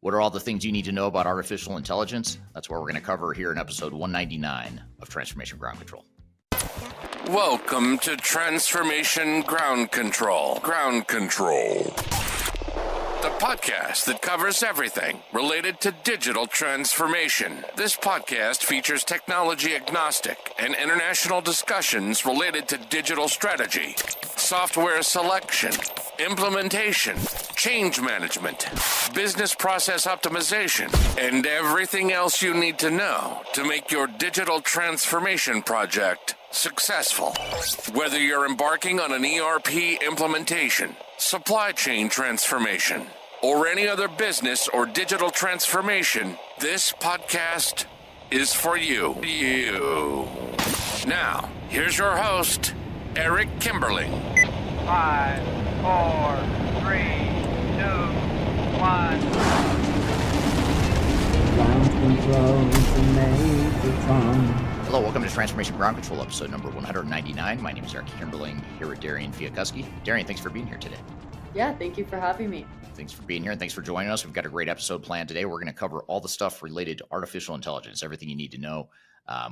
What are all the things you need to know about artificial intelligence? That's what we're going to cover here in episode 199 of Transformation Ground Control. Welcome to Transformation Ground Control. Ground Control. The podcast that covers everything related to digital transformation. This podcast features technology agnostic and international discussions related to digital strategy, software selection, implementation, change management, business process optimization, and everything else you need to know to make your digital transformation project successful. Whether you're embarking on an ERP implementation, supply chain transformation, or any other business or digital transformation, this podcast is for you. Now, here's your host, Eric Kimberling. 5, 4, 3, 2, 1. Ground control to make it fun. Hello, welcome to Transformation Ground Control, episode number 199. My name is Eric Kimberling, here with Darian Chwialkowski. Darian, thanks for being here today. Yeah, thank you for having me. Thanks for being here, and thanks for joining us. We've got a great episode planned today. We're going to cover all the stuff related to artificial intelligence, everything you need to know.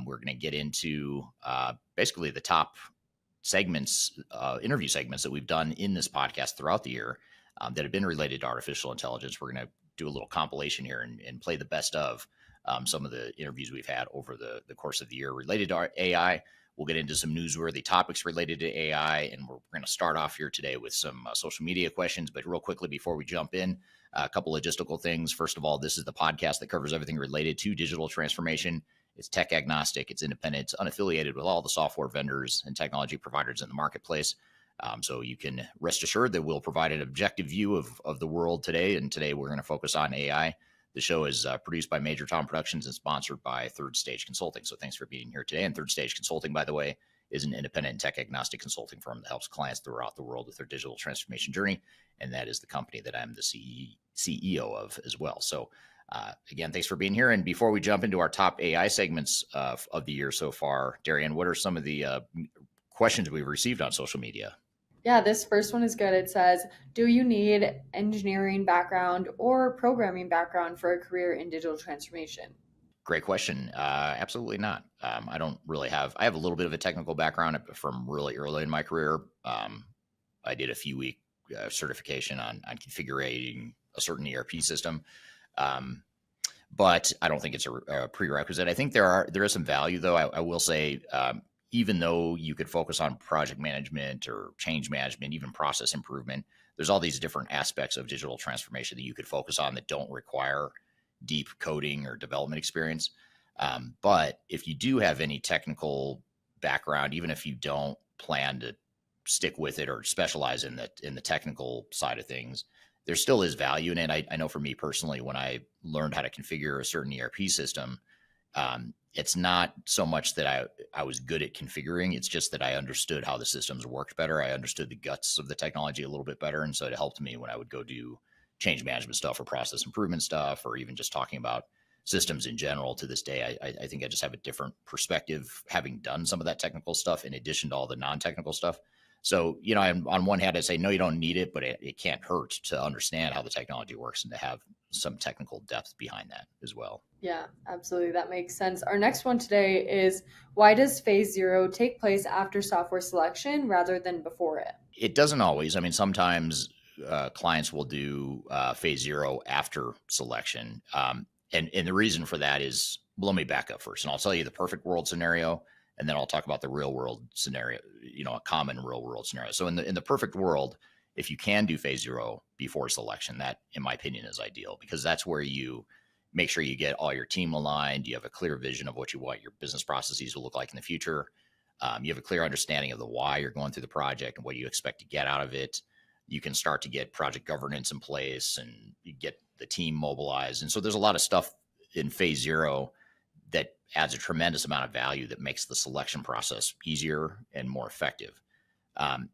We're going to get into basically the top segments, interview segments that we've done in this podcast throughout the year that have been related to artificial intelligence. We're going to do a little compilation here and play the best of some of the interviews we've had over the course of the year related to our AI. We'll get into some newsworthy topics related to AI, and we're going to start off here today with some social media questions. But real quickly, before we jump in, a couple logistical things. First of all, this is the podcast that covers everything related to digital transformation. It's tech agnostic, it's independent, it's unaffiliated with all the software vendors and technology providers in the marketplace. So you can rest assured that we'll provide an objective view of the world today. And today we're going to focus on AI. The show is produced by Major Tom Productions and sponsored by Third Stage Consulting. So thanks for being here today. And Third Stage Consulting, by the way, is an independent and tech agnostic consulting firm that helps clients throughout the world with their digital transformation journey. And that is the company that I'm the CEO of as well. So again, thanks for being here. And before we jump into our top AI segments of the year so far, Darian, what are some of the questions we've received on social media? Yeah, this first one is good. It says, do you need engineering background or programming background for a career in digital transformation? Great question. Absolutely not. I don't really I have a little bit of a technical background from really early in my career. I did a few week certification on configuring a certain ERP system. But I don't think it's a prerequisite. I think there is some value, though. I will say, even though you could focus on project management or change management, even process improvement, there's all these different aspects of digital transformation that you could focus on that don't require deep coding or development experience. But if you do have any technical background, even if you don't plan to stick with it or specialize in the technical side of things, there still is value in it. I know for me personally, when I learned how to configure a certain ERP system, it's not so much that I was good at configuring. It's just that I understood how the systems worked better. I understood the guts of the technology a little bit better. And so it helped me when I would go do change management stuff or process improvement stuff, or even just talking about systems in general. To this day, I think I just have a different perspective having done some of that technical stuff in addition to all the non-technical stuff. So, on one hand, I say, no, you don't need it, but it can't hurt to understand how the technology works and to have some technical depth behind that as well. Yeah, absolutely. That makes sense. Our next one today is, why does phase 0 take place after software selection rather than before it? It doesn't always. I mean, sometimes clients will do phase 0 after selection. And the reason for that is, well, let me back up first, and I'll tell you the perfect world scenario. And then I'll talk about the real world scenario, a common real world scenario. So in the perfect world, if you can do phase 0 before selection, that, in my opinion, is ideal, because that's where you make sure you get all your team aligned. You have a clear vision of what you want your business processes to look like in the future. You have a clear understanding of the why you're going through the project and what you expect to get out of it. You can start to get project governance in place and you get the team mobilized. And so there's a lot of stuff in phase 0 that adds a tremendous amount of value that makes the selection process easier and more effective.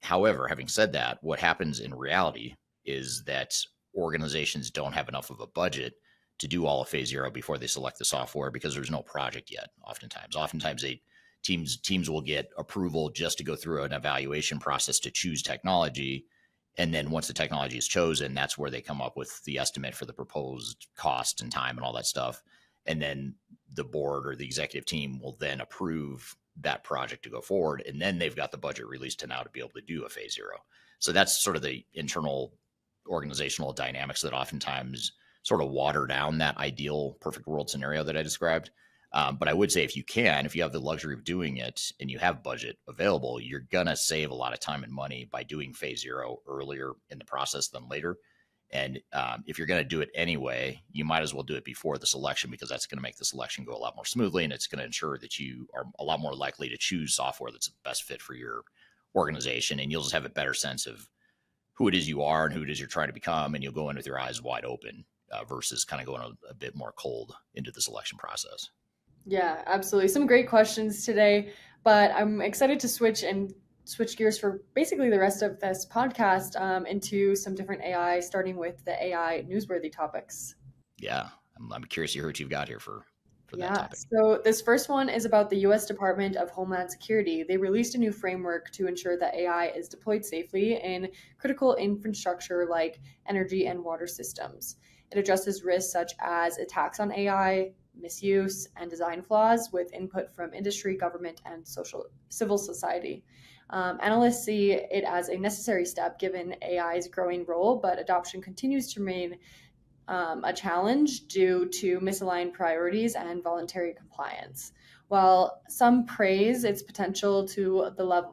However, having said that, what happens in reality is that organizations don't have enough of a budget to do all of phase 0 before they select the software, because there's no project yet. Oftentimes teams will get approval just to go through an evaluation process to choose technology. And then once the technology is chosen, that's where they come up with the estimate for the proposed cost and time and all that stuff. And then the board or the executive team will then approve that project to go forward. And then they've got the budget released to now to be able to do a phase zero. So that's sort of the internal organizational dynamics that oftentimes sort of water down that ideal perfect world scenario that I described. But I would say if you have the luxury of doing it and you have budget available, you're going to save a lot of time and money by doing phase zero earlier in the process than later. And if you're going to do it anyway, you might as well do it before the selection, because that's going to make the selection go a lot more smoothly. And it's going to ensure that you are a lot more likely to choose software that's the best fit for your organization. And you'll just have a better sense of who it is you are and who it is you're trying to become. And you'll go in with your eyes wide open versus kind of going a bit more cold into the selection process. Yeah, absolutely. Some great questions today, but I'm excited to switch gears for basically the rest of this podcast into some different AI, starting with the AI newsworthy topics. Yeah, I'm curious to hear what you've got here for that topic. So this first one is about the U.S. Department of Homeland Security. They released a new framework to ensure that AI is deployed safely in critical infrastructure like energy and water systems. It addresses risks such as attacks on AI, misuse, and design flaws with input from industry, government, and civil society. Analysts see it as a necessary step given AI's growing role, but adoption continues to remain a challenge due to misaligned priorities and voluntary compliance. While some praise its potential to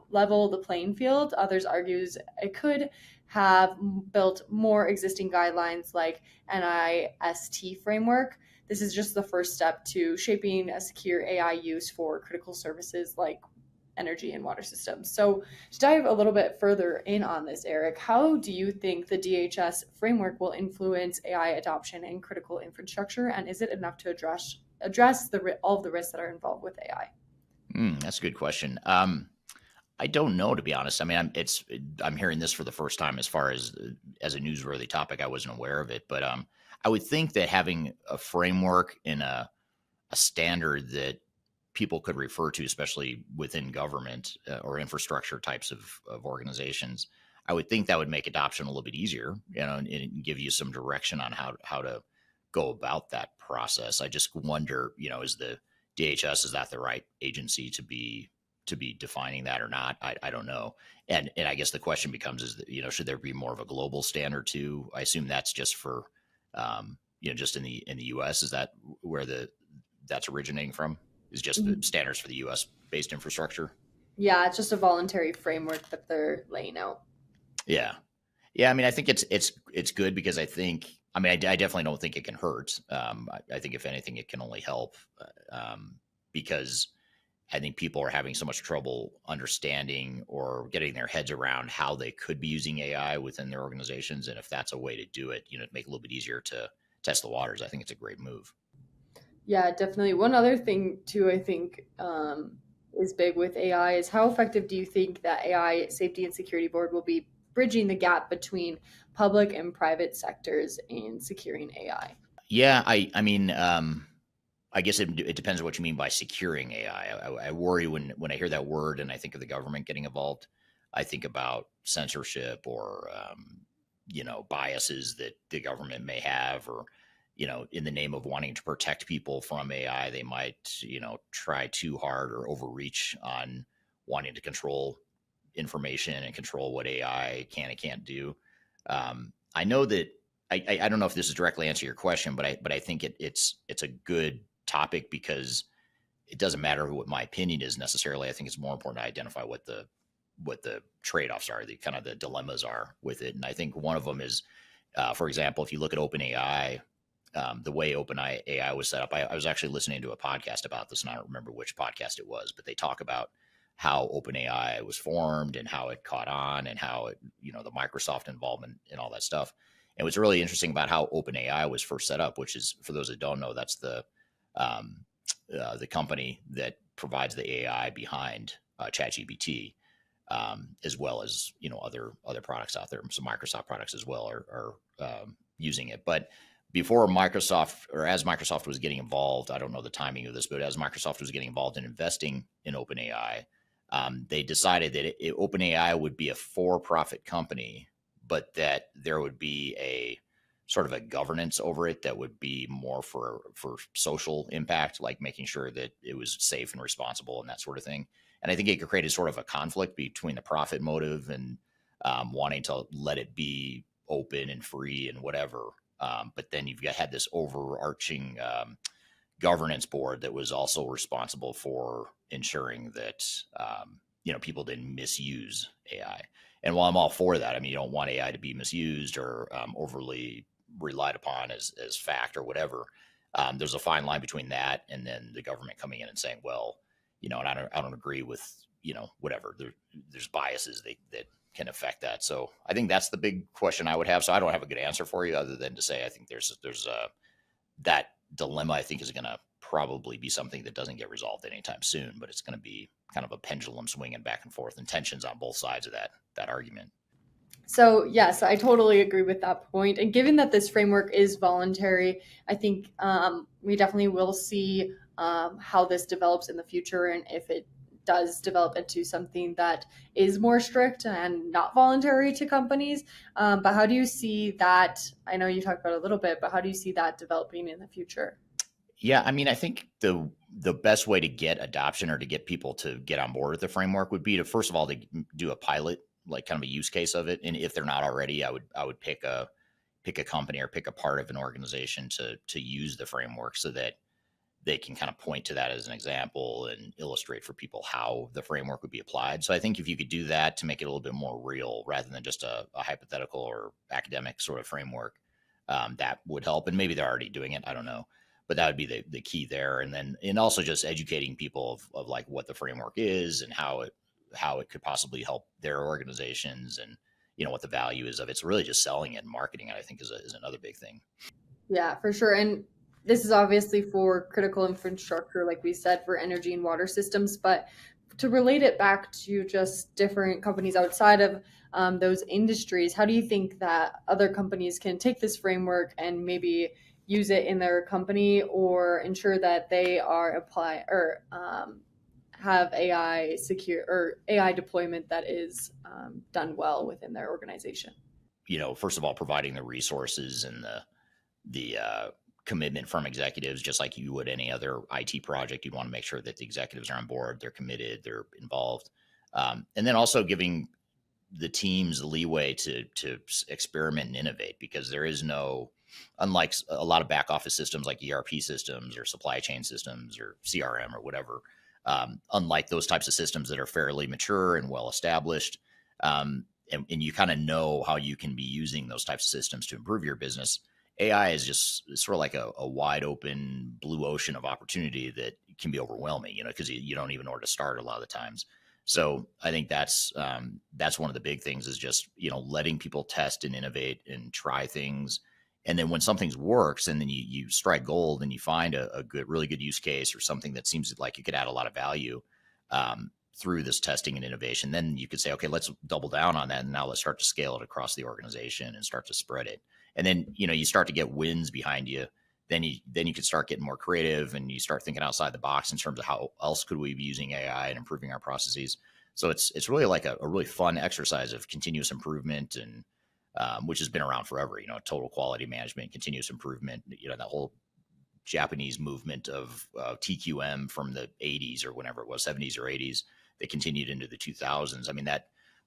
level the playing field, others argues it could have built more existing guidelines like NIST framework. This is just the first step to shaping a secure AI use for critical services like energy and water systems. So to dive a little bit further in on this, Eric, how do you think the DHS framework will influence AI adoption in critical infrastructure? And is it enough to address all of the risks that are involved with AI? That's a good question. I don't know, to be honest. I mean, I'm hearing this for the first time as far as a newsworthy topic. I wasn't aware of it, but I would think that having a framework and a standard that people could refer to, especially within government or infrastructure types of organizations, I would think that would make adoption a little bit easier, and give you some direction on how to go about that process. I just wonder, is the DHS, is that the right agency to be defining that or not? I don't know. And I guess the question becomes should there be more of a global standard too? I assume that's just for, just in the US. Is that where that's originating from? Is just the standards for the US based infrastructure? Yeah, it's just a voluntary framework that they're laying out. Yeah. I mean, I think it's good because I definitely don't think it can hurt. I think if anything, it can only help because I think people are having so much trouble understanding or getting their heads around how they could be using AI within their organizations. And if that's a way to do it, to make it a little bit easier to test the waters, I think it's a great move. Yeah, definitely. One other thing too, I think is big with AI is how effective do you think that AI Safety and Security Board will be bridging the gap between public and private sectors in securing AI? Yeah, I mean, I guess it depends on what you mean by securing AI. I worry when I hear that word and I think of the government getting involved. I think about censorship or, biases that the government may have, or, in the name of wanting to protect people from AI, they might, try too hard or overreach on wanting to control information and control what AI can and can't do. I know that I don't know if this is directly answer your question, but I think it's a good topic because it doesn't matter what my opinion is necessarily. I think it's more important to identify what the trade-offs are, the kind of the dilemmas are with it. And I think one of them is, for example, if you look at OpenAI, the way OpenAI was set up, I was actually listening to a podcast about this, and I don't remember which podcast it was, but they talk about how OpenAI was formed and how it caught on and how it, the Microsoft involvement and all that stuff. And what's really interesting about how OpenAI was first set up, which is, for those that don't know, that's the company that provides the AI behind ChatGPT, as well as other products out there. Some Microsoft products as well are using it. But before Microsoft, or as Microsoft was getting involved, I don't know the timing of this, but as Microsoft was getting involved in investing in OpenAI, they decided that OpenAI would be a for-profit company, but that there would be a sort of a governance over it that would be more for social impact, like making sure that it was safe and responsible and that sort of thing. And I think it could create a sort of a conflict between the profit motive and wanting to let it be open and free and whatever. But then you've had this overarching governance board that was also responsible for ensuring that people didn't misuse AI. And while I'm all for that, I mean, you don't want AI to be misused or overly relied upon as fact or whatever. There's a fine line between that and then the government coming in and saying, well, and I don't agree with, whatever. There's biases that can affect that. So I think that's the big question I would have. So I don't have a good answer for you other than to say I think there's that dilemma. I think is going to probably be something that doesn't get resolved anytime soon, but it's going to be kind of a pendulum swinging back and forth and tensions on both sides of that argument. So yes, I totally agree with that point. And given that this framework is voluntary, I think we definitely will see how this develops in the future, and if it does develop into something that is more strict and not voluntary to companies. But how do you see that? I know you talked about it a little bit, but how do you see that developing in the future? Yeah, I mean, I think the best way to get adoption or to get people to get on board with the framework would be to, first of all, to do a pilot, like kind of a use case of it. And if they're not already, I would pick a company or pick a part of an organization to use the framework so that they can kind of point to that as an example and illustrate for people how the framework would be applied. So I think if you could do that to make it a little bit more real rather than just a hypothetical or academic sort of framework, that would help. And maybe they're already doing it. I don't know. But that would be the key there. And also just educating people of like what the framework is and how it could possibly help their organizations and, what the value is of it. It's really just selling it and marketing it, I think is another big thing. Yeah, for sure. And this is obviously for critical infrastructure, like we said, for energy and water systems. But to relate it back to just different companies outside of those industries, how do you think that other companies can take this framework and maybe use it in their company or ensure that they are have AI secure or AI deployment that is done well within their organization? First of all, providing the resources and the commitment from executives, just like you would any other IT project. You'd want to make sure that the executives are on board, they're committed, they're involved. And then also giving the teams the leeway to experiment and innovate, because there is no, unlike a lot of back office systems like ERP systems or supply chain systems or CRM or whatever, unlike those types of systems that are fairly mature and well established, and you kind of know how you can be using those types of systems to improve your business. AI is just sort of like a wide open blue ocean of opportunity that can be overwhelming, because you don't even know where to start a lot of the times. So I think that's one of the big things is just, letting people test and innovate and try things. And then when something works and then you strike gold and you find a really good use case or something that seems like you could add a lot of value through this testing and innovation, then you could say, okay, let's double down on that. And now let's start to scale it across the organization and start to spread it. And then, you start to get wins behind you. Then you can start getting more creative and you start thinking outside the box in terms of how else could we be using AI and improving our processes. So it's really like a really fun exercise of continuous improvement and which has been around forever, total quality management, continuous improvement, that whole Japanese movement of TQM from the 80s or whenever it was, 70s or 80s, that continued into the 2000s. I mean,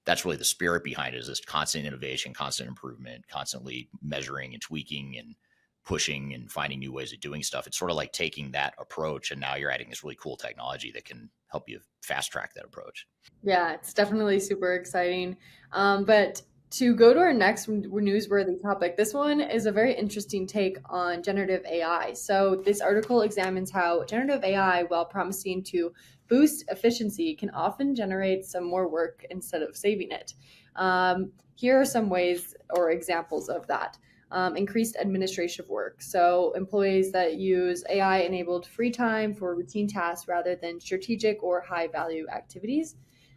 that's really the spirit behind it, is this constant innovation, constant improvement, constantly measuring and tweaking and pushing and finding new ways of doing stuff. It's sort of like taking that approach and now you're adding this really cool technology that can help you fast track that approach. Yeah, it's definitely super exciting. But to go to our next newsworthy topic, this one is a very interesting take on generative AI. So this article examines how generative AI, while promising to boost efficiency, can often generate some more work instead of saving it. Here are some ways or examples of that. Increased administrative work. So employees that use AI-enabled free time for routine tasks rather than strategic or high-value activities.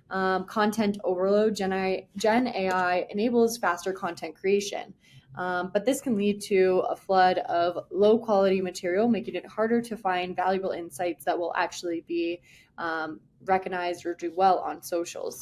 Content overload. Gen AI enables faster content creation, but this can lead to a flood of low-quality material, making it harder to find valuable insights that will actually be recognized or do well on socials.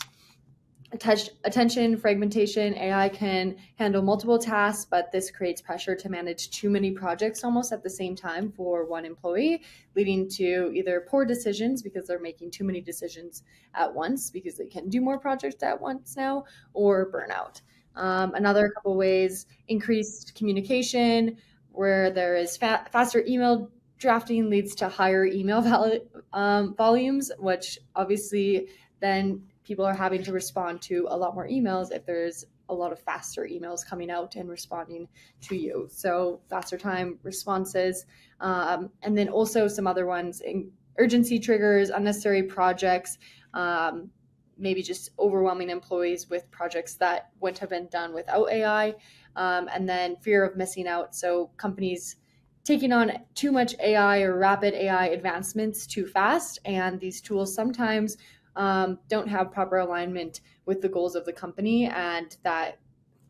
Attention fragmentation. AI can handle multiple tasks, but this creates pressure to manage too many projects almost at the same time for one employee, leading to either poor decisions because they're making too many decisions at once because they can do more projects at once now, or burnout. Another couple ways: increased communication, where there is faster email drafting leads to higher email volumes, which obviously then people are having to respond to a lot more emails if there's a lot of faster emails coming out and responding to you. So faster time responses. And then also some other ones: urgency triggers, unnecessary projects, maybe just overwhelming employees with projects that wouldn't have been done without AI. And then fear of missing out. So companies taking on too much AI or rapid AI advancements too fast. And these tools sometimes don't have proper alignment with the goals of the company, and that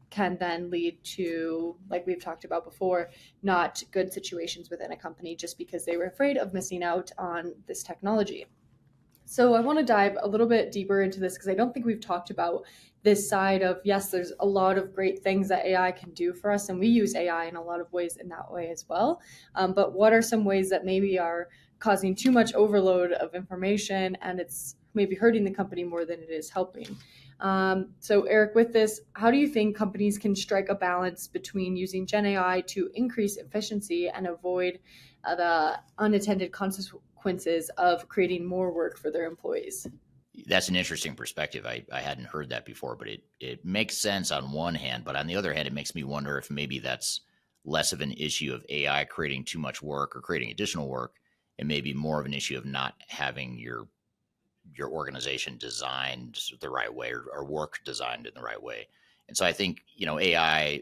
can then lead to, like we've talked about before, not good situations within a company just because they were afraid of missing out on this technology. So I want to dive a little bit deeper into this because I don't think we've talked about this side of, yes, there's a lot of great things that AI can do for us, and we use AI in a lot of ways in that way as well. But what are some ways that maybe are causing too much overload of information and it's maybe hurting the company more than it is helping? So Eric, with this, how do you think companies can strike a balance between using Gen AI to increase efficiency and avoid the unintended consequences of creating more work for their employees? That's an interesting perspective. I hadn't heard that before, but it makes sense on one hand, but on the other hand, it makes me wonder if maybe that's less of an issue of AI creating too much work or creating additional work, and maybe more of an issue of not having your organization designed the right way, or work designed in the right way. And so I think, AI,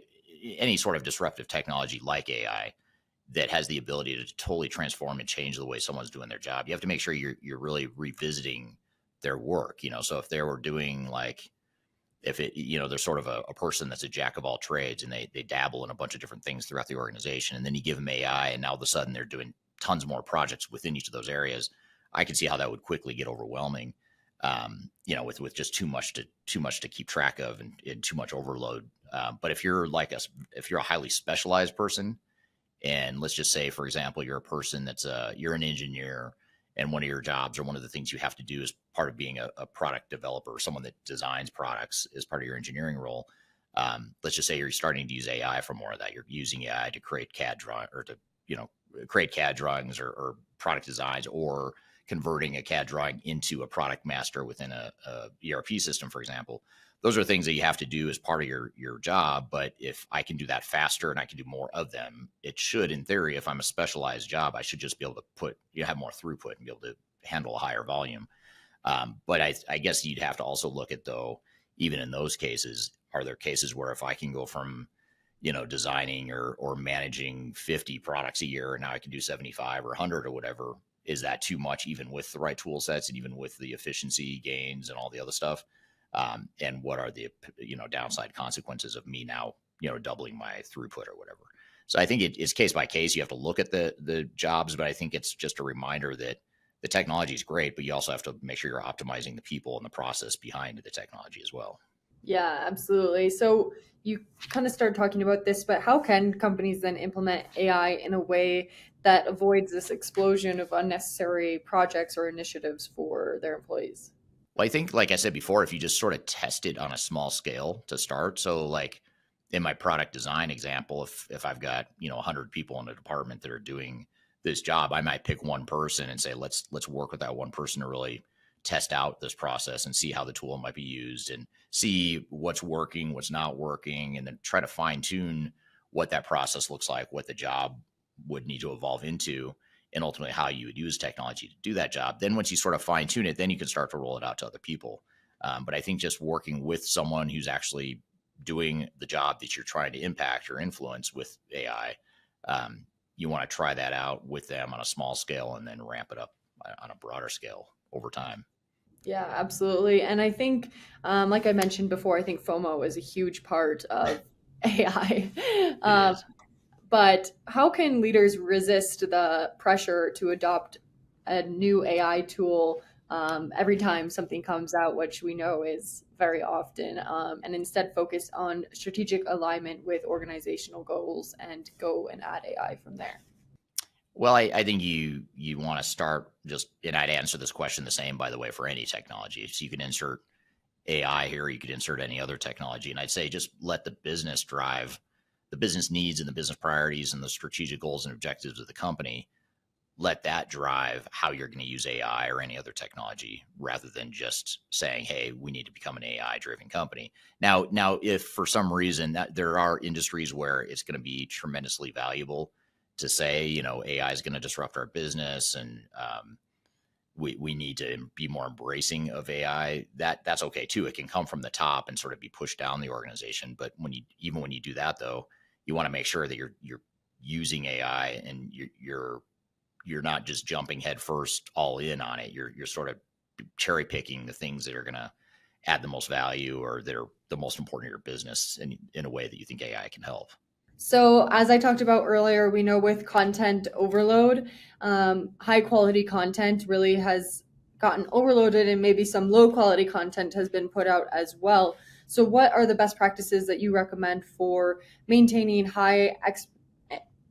any sort of disruptive technology like AI that has the ability to totally transform and change the way someone's doing their job, you have to make sure you're really revisiting their work. So if they were doing, like, if it, there's sort of a person that's a jack of all trades and they dabble in a bunch of different things throughout the organization, and then you give them AI and now all of a sudden they're doing tons more projects within each of those areas, I can see how that would quickly get overwhelming, with just too much to keep track of, and too much overload. But if you're a highly specialized person, and let's just say, for example, you're a person you're an engineer, and one of your jobs, or one of the things you have to do as part of being a product developer, someone that designs products as part of your engineering role. Let's just say you're starting to use AI for more of that. You're using AI to create CAD drawing, or to, create CAD drawings, or product designs, or converting a CAD drawing into a product master within a ERP system, for example. Those are things that you have to do as part of your job. But if I can do that faster and I can do more of them, it should, in theory, if I'm a specialized job, I should just be able to have more throughput and be able to handle a higher volume. But I guess you'd have to also look at, though, even in those cases, are there cases where if I can go from, designing or managing 50 products a year, and now I can do 75 or 100 or whatever, is that too much, even with the right tool sets and even with the efficiency gains and all the other stuff? And what are the, downside consequences of me now, doubling my throughput or whatever? So I think it's case by case. You have to look at the jobs, but I think it's just a reminder that the technology is great, but you also have to make sure you're optimizing the people and the process behind the technology as well. Yeah, absolutely. So you kind of started talking about this, but how can companies then implement AI in a way that avoids this explosion of unnecessary projects or initiatives for their employees? Well, I think, like I said before, if you just sort of test it on a small scale to start. So like in my product design example, if I've got, 100 people in a department that are doing this job, I might pick one person and say, let's work with that one person to really test out this process and see how the tool might be used, and see what's working, what's not working, and then try to fine tune what that process looks like, what the job would need to evolve into, and ultimately how you would use technology to do that job. Then once you sort of fine tune it, then you can start to roll it out to other people. But I think just working with someone who's actually doing the job that you're trying to impact or influence with AI, you want to try that out with them on a small scale and then ramp it up on a broader scale over time. Yeah, absolutely. And I think, like I mentioned before, I think FOMO is a huge part of AI. But how can leaders resist the pressure to adopt a new AI tool every time something comes out, which we know is very often, and instead focus on strategic alignment with organizational goals and go and add AI from there? Well, I think you want to start just, and I'd answer this question the same, by the way, for any technology. So you can insert AI here, you could insert any other technology. And I'd say just let the business drive the business needs and the business priorities and the strategic goals and objectives of the company. Let that drive how you're going to use AI or any other technology, rather than just saying, hey, we need to become an AI driven company. Now, if for some reason that there are industries where it's going to be tremendously valuable to say, AI is going to disrupt our business, and we need to be more embracing of AI, that's okay too. It can come from the top and sort of be pushed down the organization. But when you do that, though, you want to make sure that you're using AI and you're not just jumping headfirst all in on it. You're sort of cherry picking the things that are going to add the most value or that are the most important to your business in a way that you think AI can help. So as I talked about earlier, we know with content overload, high quality content really has gotten overloaded, and maybe some low quality content has been put out as well. So what are the best practices that you recommend for maintaining high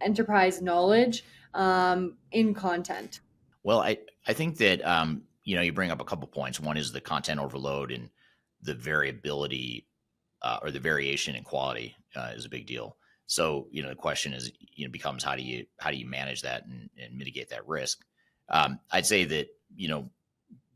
enterprise knowledge in content? Well, I think that, you bring up a couple points. One is the content overload, and the variability or the variation in quality is a big deal. So, the question is, becomes how do you manage that and mitigate that risk? I'd say that,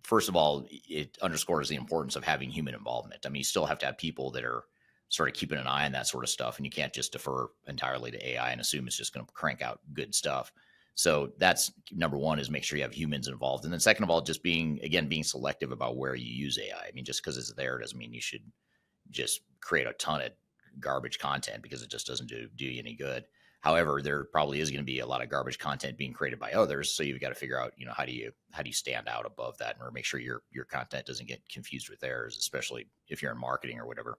first of all, it underscores the importance of having human involvement. I mean, you still have to have people that are sort of keeping an eye on that sort of stuff, and you can't just defer entirely to AI and assume it's just going to crank out good stuff. So that's number one, is make sure you have humans involved. And then second of all, just being selective about where you use AI. I mean, just because it's there doesn't mean you should just create a ton of garbage content, because it just doesn't do you any good. However, there probably is going to be a lot of garbage content being created by others. So you've got to figure out, how do you stand out above that, or make sure your content doesn't get confused with theirs, especially if you're in marketing or whatever.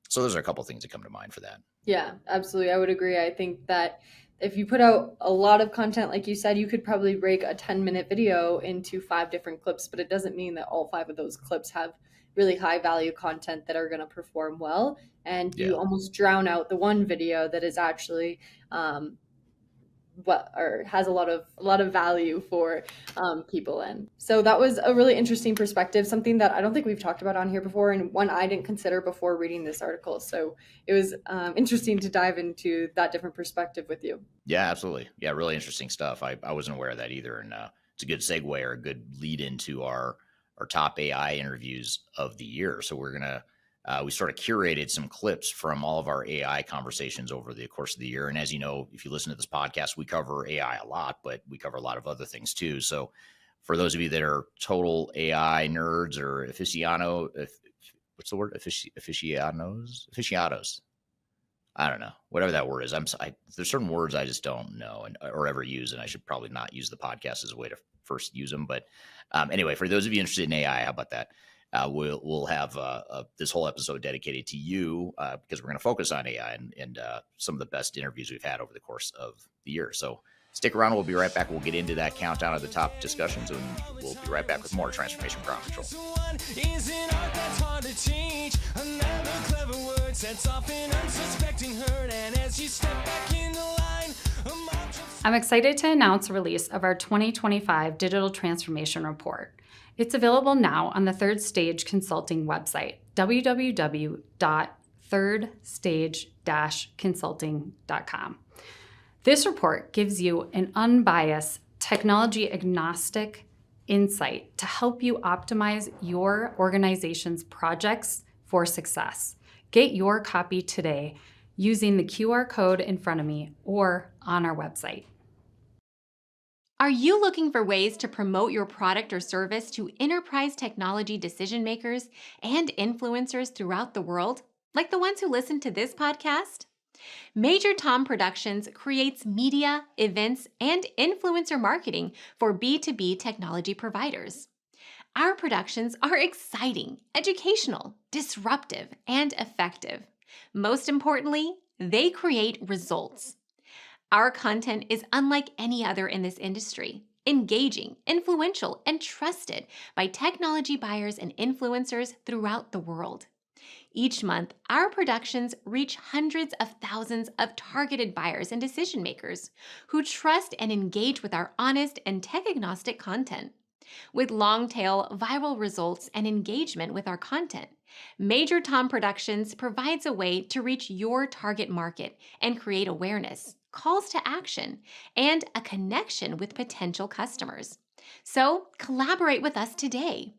So those are a couple of things that come to mind for that. Yeah, absolutely. I would agree. I think that if you put out a lot of content, like you said, you could probably break a 10-minute video into 5 different clips, but it doesn't mean that all 5 of those clips have really high value content that are going to perform well. And you almost drown out the one video that is actually has a lot of value for people. And so that was a really interesting perspective, something that I don't think we've talked about on here before, and one I didn't consider before reading this article. So it was interesting to dive into that different perspective with you. Yeah, absolutely. Yeah, really interesting stuff. I wasn't aware of that either. And it's a good segue or a good lead into our top AI interviews of the year. So we're going to, we sort of curated some clips from all of our AI conversations over the course of the year. And as you know, if you listen to this podcast, we cover AI a lot, but we cover a lot of other things too. So for those of you that are total AI nerds or what's the word? Aficionados. I don't know, whatever that word is. There's certain words I just don't know or ever use, and I should probably not use the podcast as a way to first use them. But anyway, for those of you interested in AI, how about that? We'll have this whole episode dedicated to you because we're going to focus on AI and some of the best interviews we've had over the course of the year. So stick around. We'll be right back. We'll get into that countdown of the top discussions, and we'll be right back with more Transformation Ground Control. I'm excited to announce the release of our 2025 Digital Transformation Report. It's available now on the Third Stage Consulting website, www.thirdstage-consulting.com. This report gives you an unbiased, technology-agnostic insight to help you optimize your organization's projects for success. Get your copy today using the QR code in front of me or on our website. Are you looking for ways to promote your product or service to enterprise technology decision makers and influencers throughout the world, like the ones who listen to this podcast? Major Tom Productions creates media, events, and influencer marketing for B2B technology providers. Our productions are exciting, educational, disruptive, and effective. Most importantly, they create results. Our content is unlike any other in this industry. engaging, influential, and trusted by technology buyers and influencers throughout the world. Each month, our productions reach hundreds of thousands of targeted buyers and decision makers who trust and engage with our honest and tech-agnostic content. With long-tail viral results and engagement with our content, Major Tom Productions provides a way to reach your target market and create awareness, calls to action, and a connection with potential customers. So, collaborate with us today.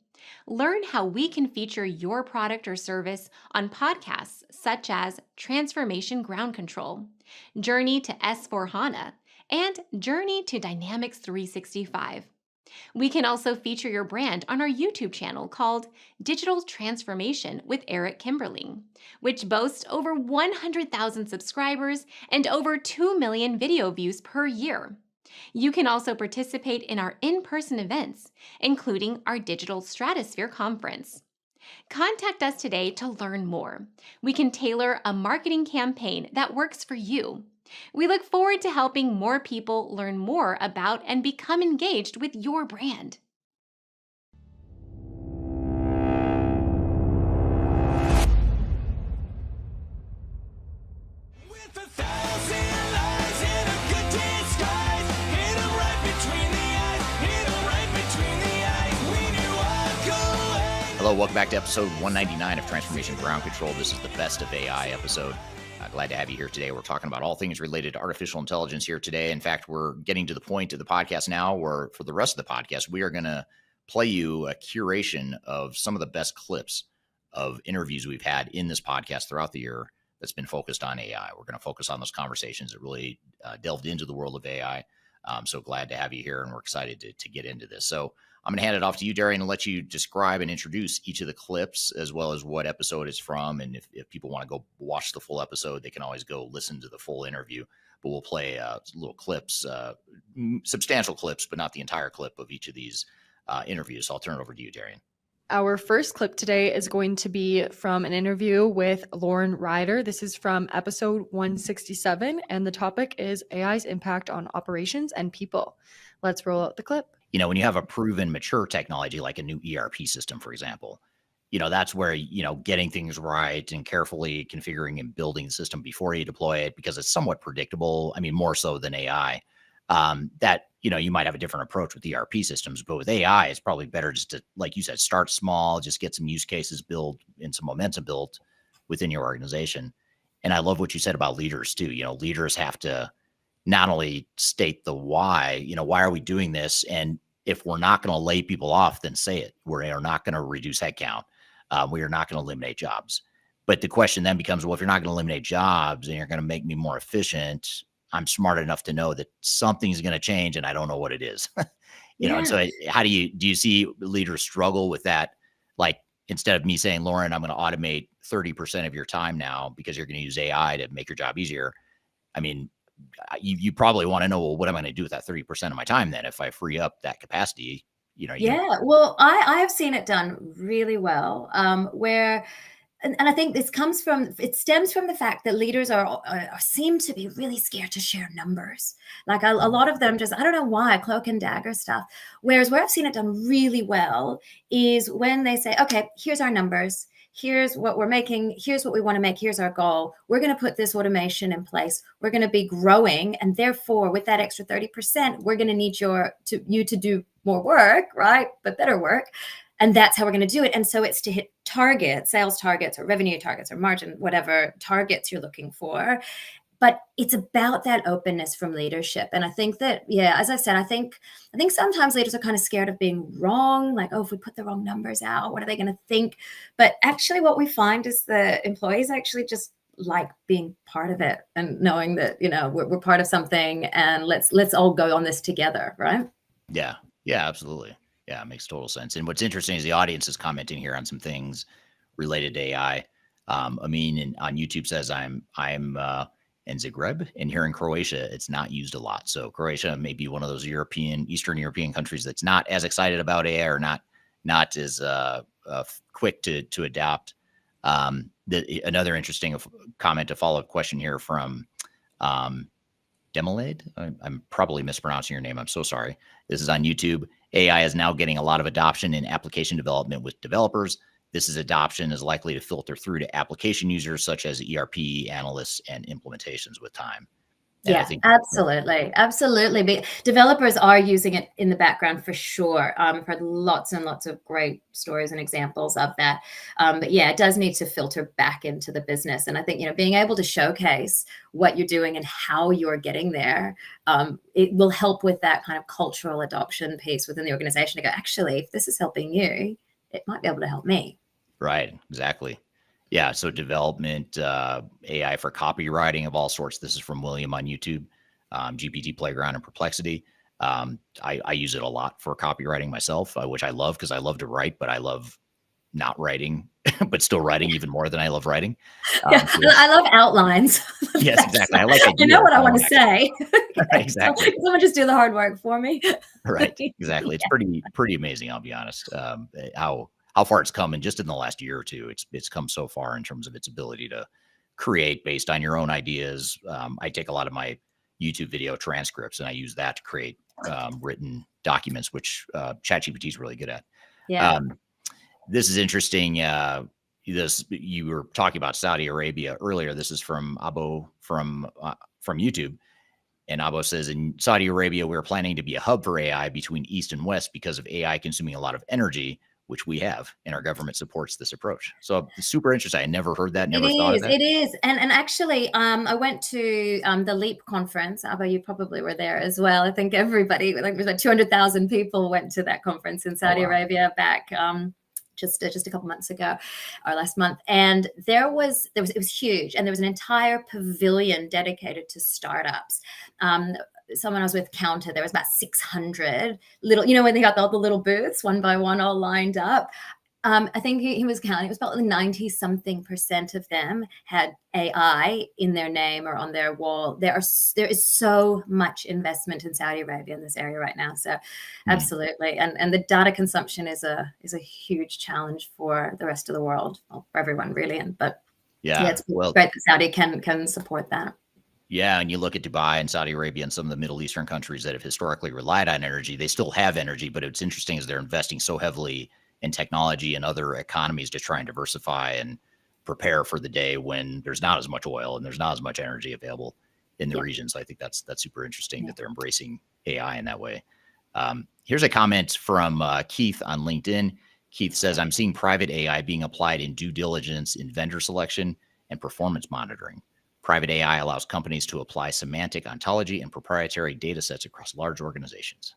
Learn how we can feature your product or service on podcasts such as Transformation Ground Control, Journey to S/4HANA, and Journey to Dynamics 365. We can also feature your brand on our YouTube channel called Digital Transformation with Eric Kimberling, which boasts over 100,000 subscribers and over 2 million video views per year. You can also participate in our in-person events, including our Digital Stratosphere Conference. Contact us today to learn more. We can tailor a marketing campaign that works for you. We look forward to helping more people learn more about and become engaged with your brand. Hello, welcome back to episode 199 of Transformation Ground Control. This is the Best of AI episode. Glad to have you here today. We're talking about all things related to artificial intelligence here today. In fact, we're getting to the point of the podcast now where for the rest of the podcast, we are going to play you a curation of some of the best clips of interviews we've had in this podcast throughout the year that's been focused on AI. We're going to focus on those conversations that really delved into the world of AI. So glad to have you here, and we're excited to get into this. So I'm going to hand it off to you, Darian, and let you describe and introduce each of the clips as well as what episode it's from. And if people want to go watch the full episode, they can always go listen to the full interview. But we'll play little clips, substantial clips, but not the entire clip of each of these interviews. So I'll turn it over to you, Darian. Our first clip today is going to be from an interview with Ryder. This is from episode 167, and the topic is AI's impact on operations and people. Let's roll out the clip. You know, when you have a proven mature technology like a new ERP system, for example, you know, that's where, you know, getting things right and carefully configuring and building the system before you deploy it, because it's somewhat predictable. I mean, more so than AI, that, you know, you might have a different approach with ERP systems, but with AI, it's probably better just to, like you said, start small, just get some use cases built and some momentum built within your organization. And I love what you said about leaders too. You know, leaders have to not only state the why, you know, why are we doing this? And if we're not going to lay people off, then say it. We are not going to reduce headcount. We are not going to eliminate jobs. But the question then becomes, well, if you're not going to eliminate jobs and you're going to make me more efficient, I'm smart enough to know that something's going to change and I don't know what it is. You know, and so how do you see leaders struggle with that? Like, instead of me saying, Lauren, I'm going to automate 30% of your time now because you're going to use AI to make your job easier. I mean, you probably want to know, well, what am I going to do with that 30% of my time then if I free up that capacity? You know, Well, I have seen it done really well, where, and I think it stems from the fact that leaders seem to be really scared to share numbers. Like a lot of them just, I don't know why, cloak and dagger stuff. Whereas where I've seen it done really well is when they say, okay, here's our numbers. Here's what we're making. Here's what we want to make. Here's our goal. We're going to put this automation in place. We're going to be growing. And therefore, with that extra 30%, we're going to need you to do more work, right? But better work. And that's how we're going to do it. And so it's to hit targets, sales targets or revenue targets or margin, whatever targets you're looking for. But it's about that openness from leadership. And I think that, as I said, I think sometimes leaders are kind of scared of being wrong. Like, oh, if we put the wrong numbers out, what are they going to think? But actually what we find is the employees actually just like being part of it and knowing that, you know, we're part of something and let's all go on this together, right? Yeah, absolutely. Yeah, it makes total sense. And what's interesting is the audience is commenting here on some things related to AI. Amin on YouTube says, I'm in Zagreb, and here in Croatia, it's not used a lot. So Croatia may be one of those Eastern European countries that's not as excited about AI or not as quick to adapt. Another interesting comment, a follow-up question here from Demelade. I'm probably mispronouncing your name. I'm so sorry. This is on YouTube. AI is now getting a lot of adoption in application development with developers. This adoption is likely to filter through to application users such as ERP analysts and implementations with time. And Yeah, absolutely. Absolutely. But developers are using it in the background for sure. I've heard lots and lots of great stories and examples of that. But yeah, it does need to filter back into the business. And I think, being able to showcase what you're doing and how you're getting there, it will help with that kind of cultural adoption piece within the organization to go, actually, if this is helping you, it might be able to help me. Right. Exactly. Yeah, so development, AI for copywriting of all sorts. This is from William on YouTube, GPT Playground and Perplexity. I use it a lot for copywriting myself, which I love because I love to write, but I love not writing, but still writing even more than I love writing. I love outlines. Yes, exactly. I like it. You know what I want to say. Exactly. Someone just do the hard work for me. Right. Exactly. It's pretty amazing. I'll be honest. How far it's come, and just in the last year or two, it's come so far in terms of its ability to create based on your own ideas. I take a lot of my YouTube video transcripts and I use that to create written documents, which ChatGPT is really good at. Yeah. This is interesting. You were talking about Saudi Arabia earlier. This is from Abo from YouTube. And Abo says, in Saudi Arabia, we're planning to be a hub for AI between East and West because of AI consuming a lot of energy, which we have, and our government supports this approach. So super interesting. I never heard that, never thought of that. It is. And actually, I went to the LEAP conference. Abba, you probably were there as well. I think everybody, like it was like 200,000 people went to that conference in Saudi Arabia back just a couple months ago or last month. And it was huge. And there was an entire pavilion dedicated to startups. Someone I was with counted, there was about 600 little, when they got all the little booths one by one all lined up. I think he was counting, it was about 90-something% of them had AI in their name or on their wall. There is so much investment in Saudi Arabia in this area right now. So absolutely. And the data consumption is a huge challenge for the rest of the world, well, for everyone really. But it's great that Saudi can support that. Yeah, and you look at Dubai and Saudi Arabia and some of the Middle Eastern countries that have historically relied on energy. They still have energy, but it's interesting is they're investing so heavily in technology and other economies to try and diversify and prepare for the day when there's not as much oil and there's not as much energy available in the region. So I think that's super interesting that they're embracing AI in that way. Here's a comment from Keith on LinkedIn. Keith says, I'm seeing private AI being applied in due diligence in vendor selection and performance monitoring. Private AI allows companies to apply semantic ontology and proprietary data sets across large organizations.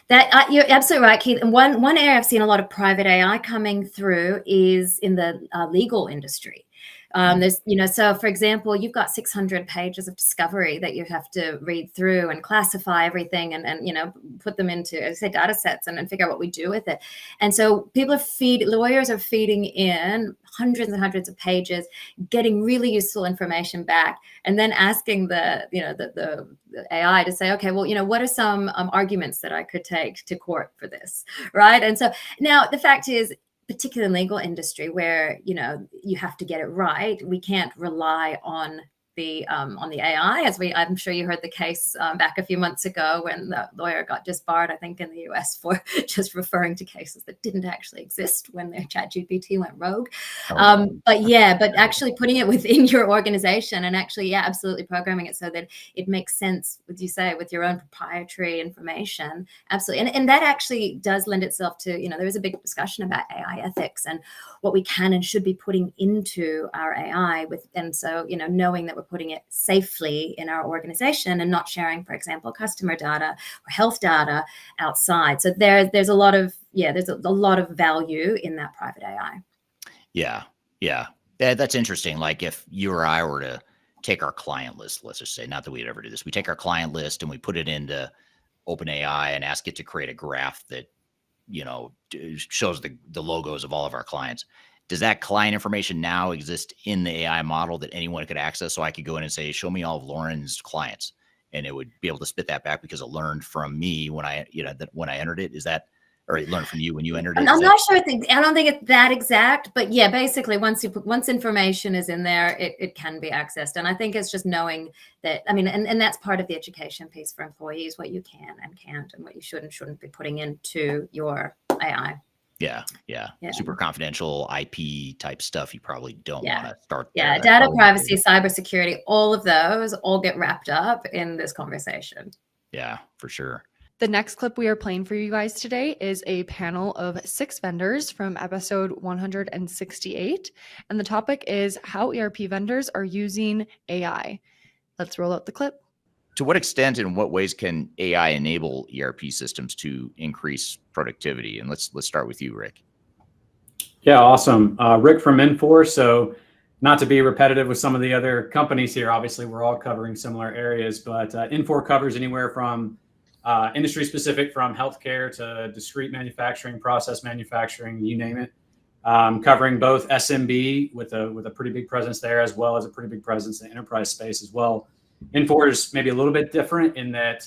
That you're absolutely right, Keith. And one area I've seen a lot of private AI coming through is in the legal industry. There's, so for example, you've got 600 pages of discovery that you have to read through and classify everything and put them into, as I say, data sets and figure out what we do with it. And so lawyers are feeding in hundreds and hundreds of pages, getting really useful information back, and then asking the AI to say, okay, well, what are some arguments that I could take to court for this, right? And so now the fact is, particularly in the legal industry where, you have to get it right. We can't rely on the AI, I'm sure you heard the case back a few months ago when the lawyer got disbarred, I think in the US for just referring to cases that didn't actually exist when their ChatGPT went rogue. But actually putting it within your organization and actually, absolutely programming it so that it makes sense, as you say, with your own proprietary information. Absolutely. And that actually does lend itself to, there is a big discussion about AI ethics and what we can and should be putting into our AI and so, knowing that we're putting it safely in our organization and not sharing, for example, customer data or health data outside. So there's a lot of value in that private AI. Yeah, that's interesting. Like if you or I were to take our client list, let's just say, not that we'd ever do this, we take our client list and we put it into OpenAI and ask it to create a graph that shows the logos of all of our clients. Does that client information now exist in the AI model that anyone could access? So I could go in and say, show me all of Lauren's clients, and it would be able to spit that back because it learned from me when I entered it. or it learned from you when you entered it? I'm not sure. I don't think it's that exact, but yeah, basically once information is in there, it can be accessed. And I think it's just knowing that, I mean, and that's part of the education piece for employees, what you can and can't, and what you should and shouldn't be putting into your AI. Yeah. Super confidential IP type stuff. You probably don't want to start. Yeah, data privacy, cybersecurity, all of those all get wrapped up in this conversation. Yeah, for sure. The next clip we are playing for you guys today is a panel of 6 vendors from episode 168. And the topic is how ERP vendors are using AI. Let's roll out the clip. To what extent and what ways can AI enable ERP systems to increase productivity? And let's start with you, Rick. Yeah, awesome. Rick from Infor. So not to be repetitive with some of the other companies here, obviously we're all covering similar areas, but Infor covers anywhere from industry specific, from healthcare to discrete manufacturing, process manufacturing, you name it, covering both SMB with a pretty big presence there, as well as a pretty big presence in the enterprise space as well. Infor is maybe a little bit different in that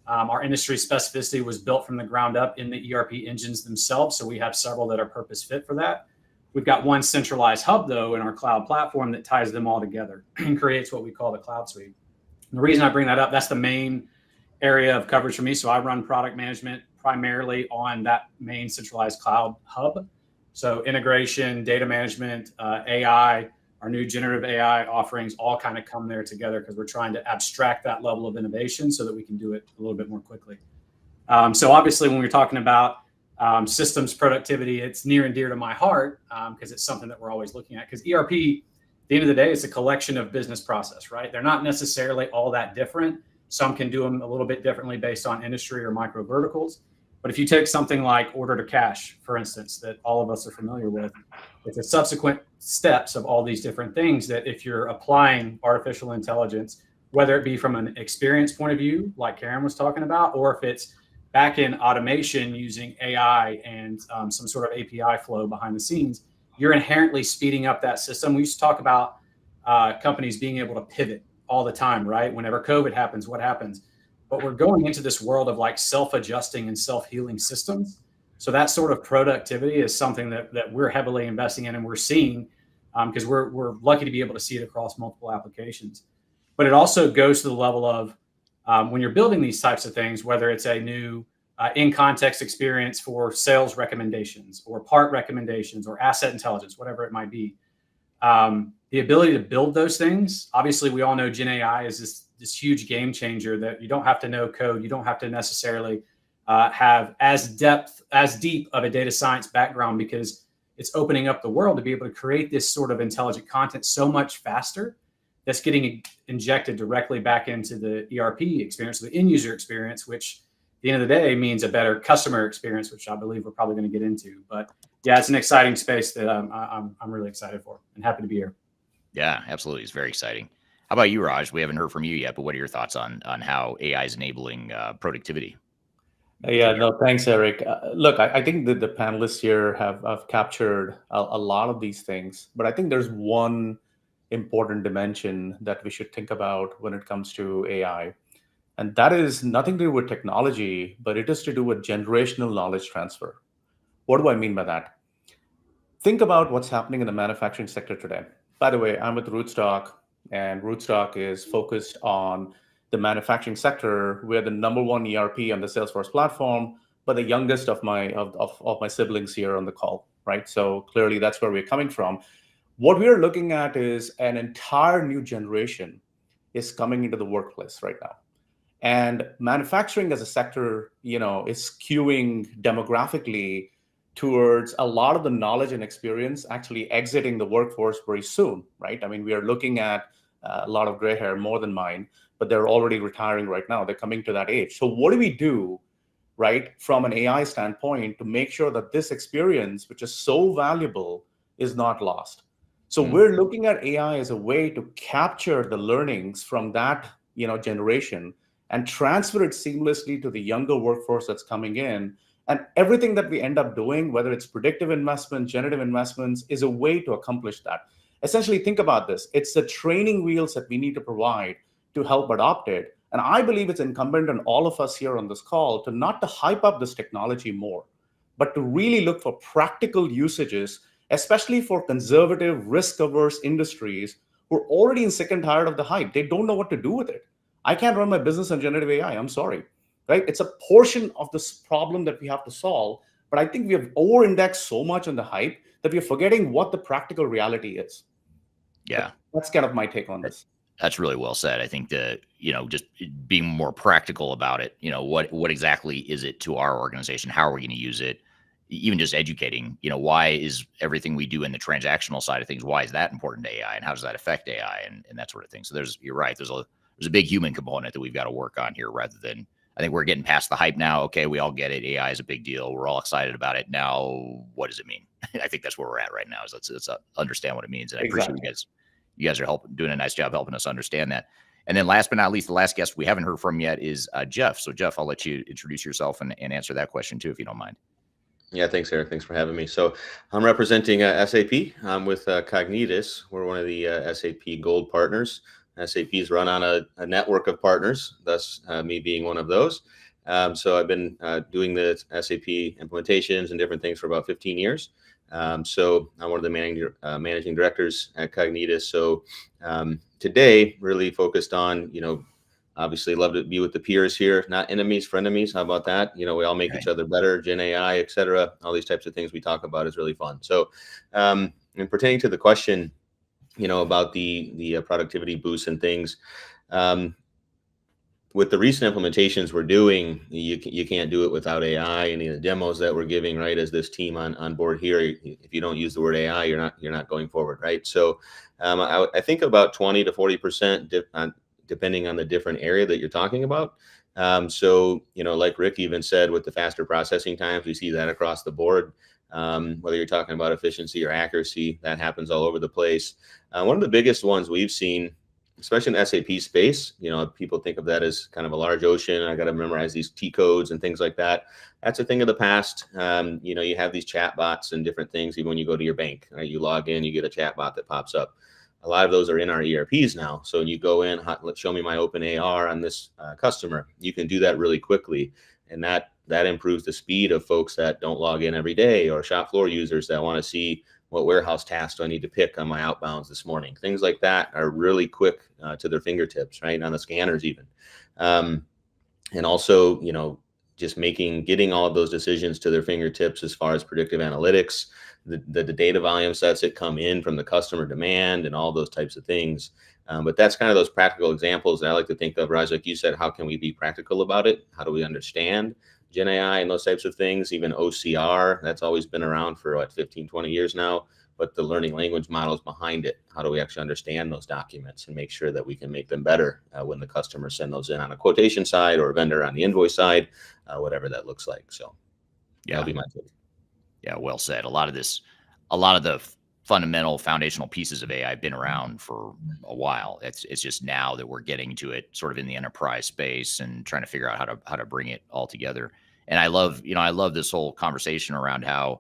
our industry specificity was built from the ground up in the ERP engines themselves. So we have several that are purpose fit for that. We've got one centralized hub, though, in our cloud platform that ties them all together and creates what we call the cloud suite. And the reason I bring that up, that's the main area of coverage for me. So I run product management primarily on that main centralized cloud hub. So integration, data management, AI, our new generative AI offerings all kind of come there together because we're trying to abstract that level of innovation so that we can do it a little bit more quickly. So obviously when we're talking about systems productivity, it's near and dear to my heart because it's something that we're always looking at. Because ERP, at the end of the day, it's a collection of business process, right? They're not necessarily all that different. Some can do them a little bit differently based on industry or micro verticals. But if you take something like order to cash, for instance, that all of us are familiar with, it's a subsequent steps of all these different things that if you're applying artificial intelligence, whether it be from an experience point of view, like Karen was talking about, or if it's back in automation using AI and some sort of API flow behind the scenes, you're inherently speeding up that system. We used to talk about companies being able to pivot all the time, right? Whenever COVID happens, what happens? But we're going into this world of like self-adjusting and self-healing systems. So that sort of productivity is something that we're heavily investing in and we're seeing because we're lucky to be able to see it across multiple applications. But it also goes to the level of when you're building these types of things, whether it's a new in-context experience for sales recommendations or part recommendations or asset intelligence, whatever it might be. The ability to build those things, obviously we all know Gen AI is this huge game changer that you don't have to know code. You don't have to necessarily have as deep of a data science background because it's opening up the world to be able to create this sort of intelligent content so much faster that's getting injected directly back into the ERP experience, the end user experience, which at the end of the day means a better customer experience, which I believe we're probably going to get into. But yeah, it's an exciting space that I'm really excited for and happy to be here. Yeah, absolutely. It's very exciting. How about you, Raj? We haven't heard from you yet, but what are your thoughts on how AI is enabling productivity? Yeah, no, thanks, Eric. Look, I think that the panelists here have captured a lot of these things, but I think there's one important dimension that we should think about when it comes to AI. And that is nothing to do with technology, but it is to do with generational knowledge transfer. What do I mean by that? Think about what's happening in the manufacturing sector today. By the way, I'm with Rootstock, and Rootstock is focused on the manufacturing sector. We're the number one ERP on the Salesforce platform, but the youngest of my siblings here on the call, right? So clearly that's where we're coming from. What we're looking at is an entire new generation is coming into the workplace right now. And manufacturing as a sector, is skewing demographically towards a lot of the knowledge and experience actually exiting the workforce very soon, right? I mean, we are looking at a lot of gray hair, more than mine, but they're already retiring right now. They're coming to that age. So what do we do, right, from an AI standpoint to make sure that this experience, which is so valuable, is not lost? So we're looking at AI as a way to capture the learnings from that, generation and transfer it seamlessly to the younger workforce that's coming in. And everything that we end up doing, whether it's predictive investment, generative investments, is a way to accomplish that. Essentially, think about this. It's the training wheels that we need to provide to help adopt it. And I believe it's incumbent on all of us here on this call to not to hype up this technology more, but to really look for practical usages, especially for conservative, risk-averse industries who are already in sick and tired of the hype. They don't know what to do with it. I can't run my business on generative AI. I'm sorry, right? It's a portion of this problem that we have to solve. But I think we have over-indexed so much on the hype that we're forgetting what the practical reality is. Yeah. That's kind of my take on this. That's really well said. I think that, just being more practical about it, what exactly is it to our organization? How are we going to use it? Even just educating, why is everything we do in the transactional side of things, why is that important to AI, and how does that affect AI and that sort of thing? So you're right. There's a big human component that we've got to work on here, rather than, I think we're getting past the hype now. Okay, we all get it. AI is a big deal. We're all excited about it. Now, what does it mean? I think that's where we're at right now, is let's understand what it means. And I appreciate you guys are doing a nice job helping us understand that. And then last but not least, the last guest we haven't heard from yet is Jeff. So Jeff, I'll let you introduce yourself and answer that question too, if you don't mind. Yeah, thanks, Eric. Thanks for having me. So I'm representing SAP. I'm with Cognitus. We're one of the SAP Gold partners. SAP is run on a network of partners, thus me being one of those. So I've been doing the SAP implementations and different things for about 15 years. So I'm one of the managing directors at Cognitus. So today, really focused on, obviously love to be with the peers here, not enemies, frenemies. How about that? We all make each other better, Gen AI, et cetera. All these types of things we talk about is really fun. So and pertaining to the question, about the productivity boosts and things, with the recent implementations we're doing, you can't do it without AI. Any of the demos that we're giving, right, as this team on board here, if you don't use the word AI, you're not going forward, right? So I think about 20 to 40%, depending on the different area that you're talking about. So, like Rick even said, with the faster processing times, we see that across the board. Whether you're talking about efficiency or accuracy, that happens all over the place. One of the biggest ones we've seen, especially in the SAP space, people think of that as kind of a large ocean. I got to memorize these T codes and things like that. That's a thing of the past. You have these chat bots and different things. Even when you go to your bank, right, you log in, you get a chat bot that pops up. A lot of those are in our ERPs now. So when you go in, show me my open AR on this customer, you can do that really quickly. And that improves the speed of folks that don't log in every day, or shop floor users that want to see what warehouse tasks do I need to pick on my outbounds this morning. Things like that are really quick to their fingertips, right? On the scanners even. And also, just getting all of those decisions to their fingertips as far as predictive analytics, the data volume sets that come in from the customer demand and all those types of things. But that's kind of those practical examples that I like to think of, Raj, like you said, how can we be practical about it? How do we understand Gen AI and those types of things? Even OCR, that's always been around for 15, 20 years now, but the learning language models behind it, how do we actually understand those documents and make sure that we can make them better when the customers send those in on a quotation side or a vendor on the invoice side, whatever that looks like. So that'll be my take. Yeah, well said. A lot of the fundamental foundational pieces of AI have been around for a while. It's just now that we're getting to it sort of in the enterprise space and trying to figure out how to bring it all together. And I love this whole conversation around how,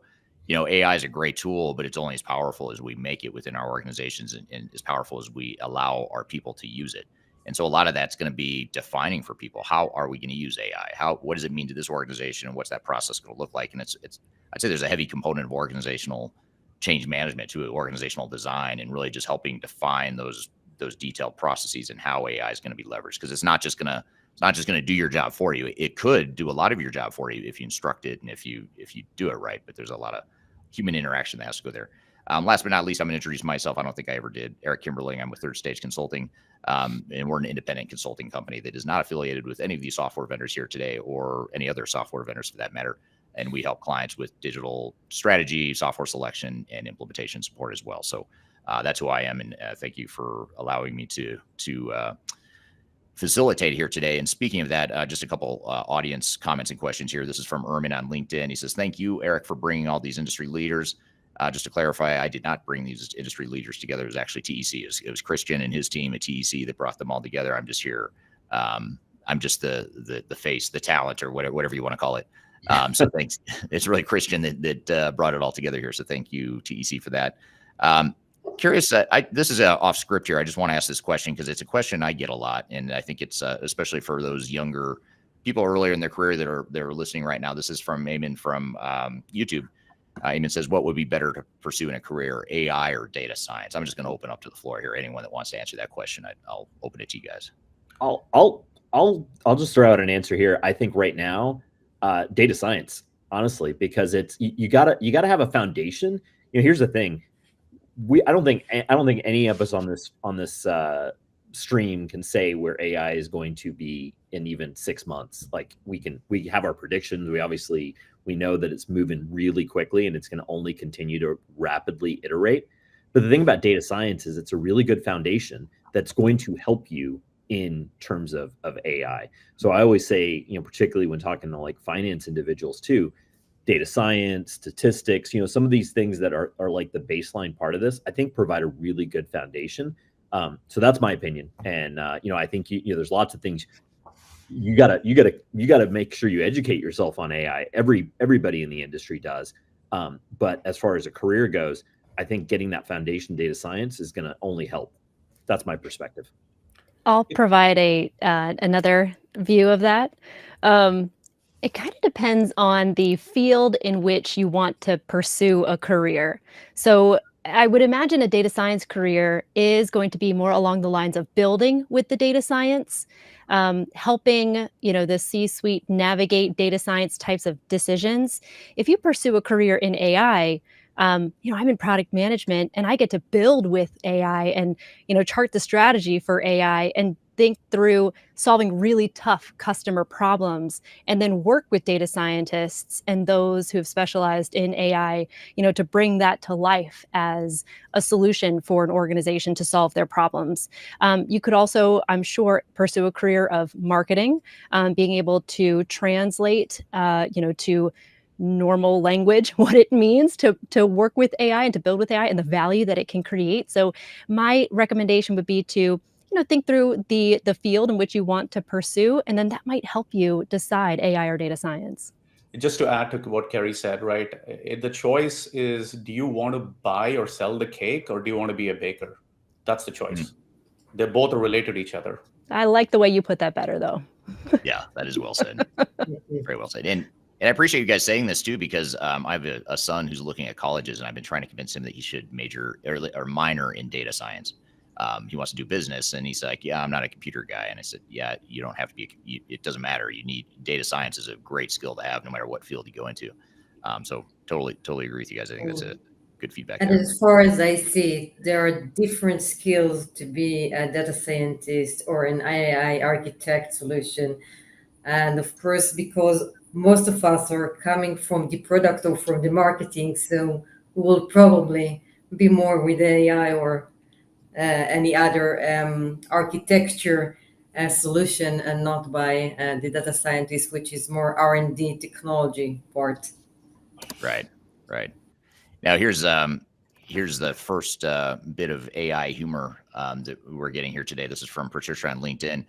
AI is a great tool, but it's only as powerful as we make it within our organizations and as powerful as we allow our people to use it. And so a lot of that's going to be defining for people. How are we going to use AI? What does it mean to this organization, and what's that process going to look like? And I'd say there's a heavy component of organizational change management to organizational design, and really just helping define those detailed processes and how AI is going to be leveraged. Because it's not just going to do your job for you. It could do a lot of your job for you if you instruct it and if you do it right. But there's a lot of human interaction that has to go there. Last but not least, I'm going to introduce myself. I don't think I ever did. Eric Kimberling. I'm with Third Stage Consulting, and we're an independent consulting company that is not affiliated with any of these software vendors here today, or any other software vendors for that matter. And we help clients with digital strategy, software selection, and implementation support as well. So that's who I am, and thank you for allowing me to facilitate here today. And speaking of that, just a couple audience comments and questions here. This is from Ermin on LinkedIn. He says, "Thank you, Eric, for bringing all these industry leaders. Just to clarify, I did not bring these industry leaders together. It was actually TEC. It was Christian and his team at TEC that brought them all together. I'm just here. I'm just the face, the talent, or whatever you want to call it. So thanks. It's really Christian that brought it all together here. So thank you, TEC, for that. Curious, this is off script here. I just want to ask this question because it's a question I get a lot, and I think it's especially for those younger people earlier in their career that are listening right now. This is from Eamon from YouTube. Eamon says, what would be better to pursue in a career, AI or data science? I'm just going to open up to the floor here. Anyone that wants to answer that question, I'll open it to you guys. I'll just throw out an answer here. I think right now, data science, honestly, because it's you gotta have a foundation. Here's the thing. I don't think any of us on this stream can say where AI is going to be in even 6 months. Like we have our predictions. We know that it's moving really quickly and it's going to only continue to rapidly iterate. But the thing about data science is it's a really good foundation that's going to help you in terms of AI. So I always say, particularly when talking to like finance individuals too, data science, statistics, some of these things that are like the baseline part of this, I think provide a really good foundation. So that's my opinion. And, I think, there's lots of things you gotta make sure you educate yourself on AI. Everybody in the industry does. But as far as a career goes, I think getting that foundation data science is going to only help. That's my perspective. I'll provide another view of that. It kind of depends on the field in which you want to pursue a career. So I would imagine a data science career is going to be more along the lines of building with the data science, helping, the C-suite navigate data science types of decisions. If you pursue a career in AI, I'm in product management and I get to build with AI and, chart the strategy for AI and think through solving really tough customer problems, and then work with data scientists and those who have specialized in AI, to bring that to life as a solution for an organization to solve their problems. You could also, I'm sure, pursue a career of marketing, being able to translate, to normal language, what it means to work with AI and to build with AI and the value that it can create. So my recommendation would be to think through the field in which you want to pursue, and then that might help you decide AI or data science. Just to add to what Kerry said, right? The choice is, do you want to buy or sell the cake, or do you want to be a baker? That's the choice. Mm-hmm. They both are related to each other. I like the way you put that better, though. Yeah, that is well said. Very well said. And I appreciate you guys saying this too, because I have a son who's looking at colleges, and I've been trying to convince him that he should major or minor in data science. He wants to do business, and he's like, yeah, I'm not a computer guy. And I said, yeah, you don't have to be, it doesn't matter. You need data science is a great skill to have no matter what field you go into. So totally agree with you guys. I think that's a good feedback. And as far as I see, there are different skills to be a data scientist or an AI architect solution. And of course, because most of us are coming from the product or from the marketing, so we will probably be more with AI or any other architecture solution, and not by the data scientist, which is more R&D technology part. Right. Now here's the first bit of AI humor that we're getting here today. This is from Patricia on LinkedIn.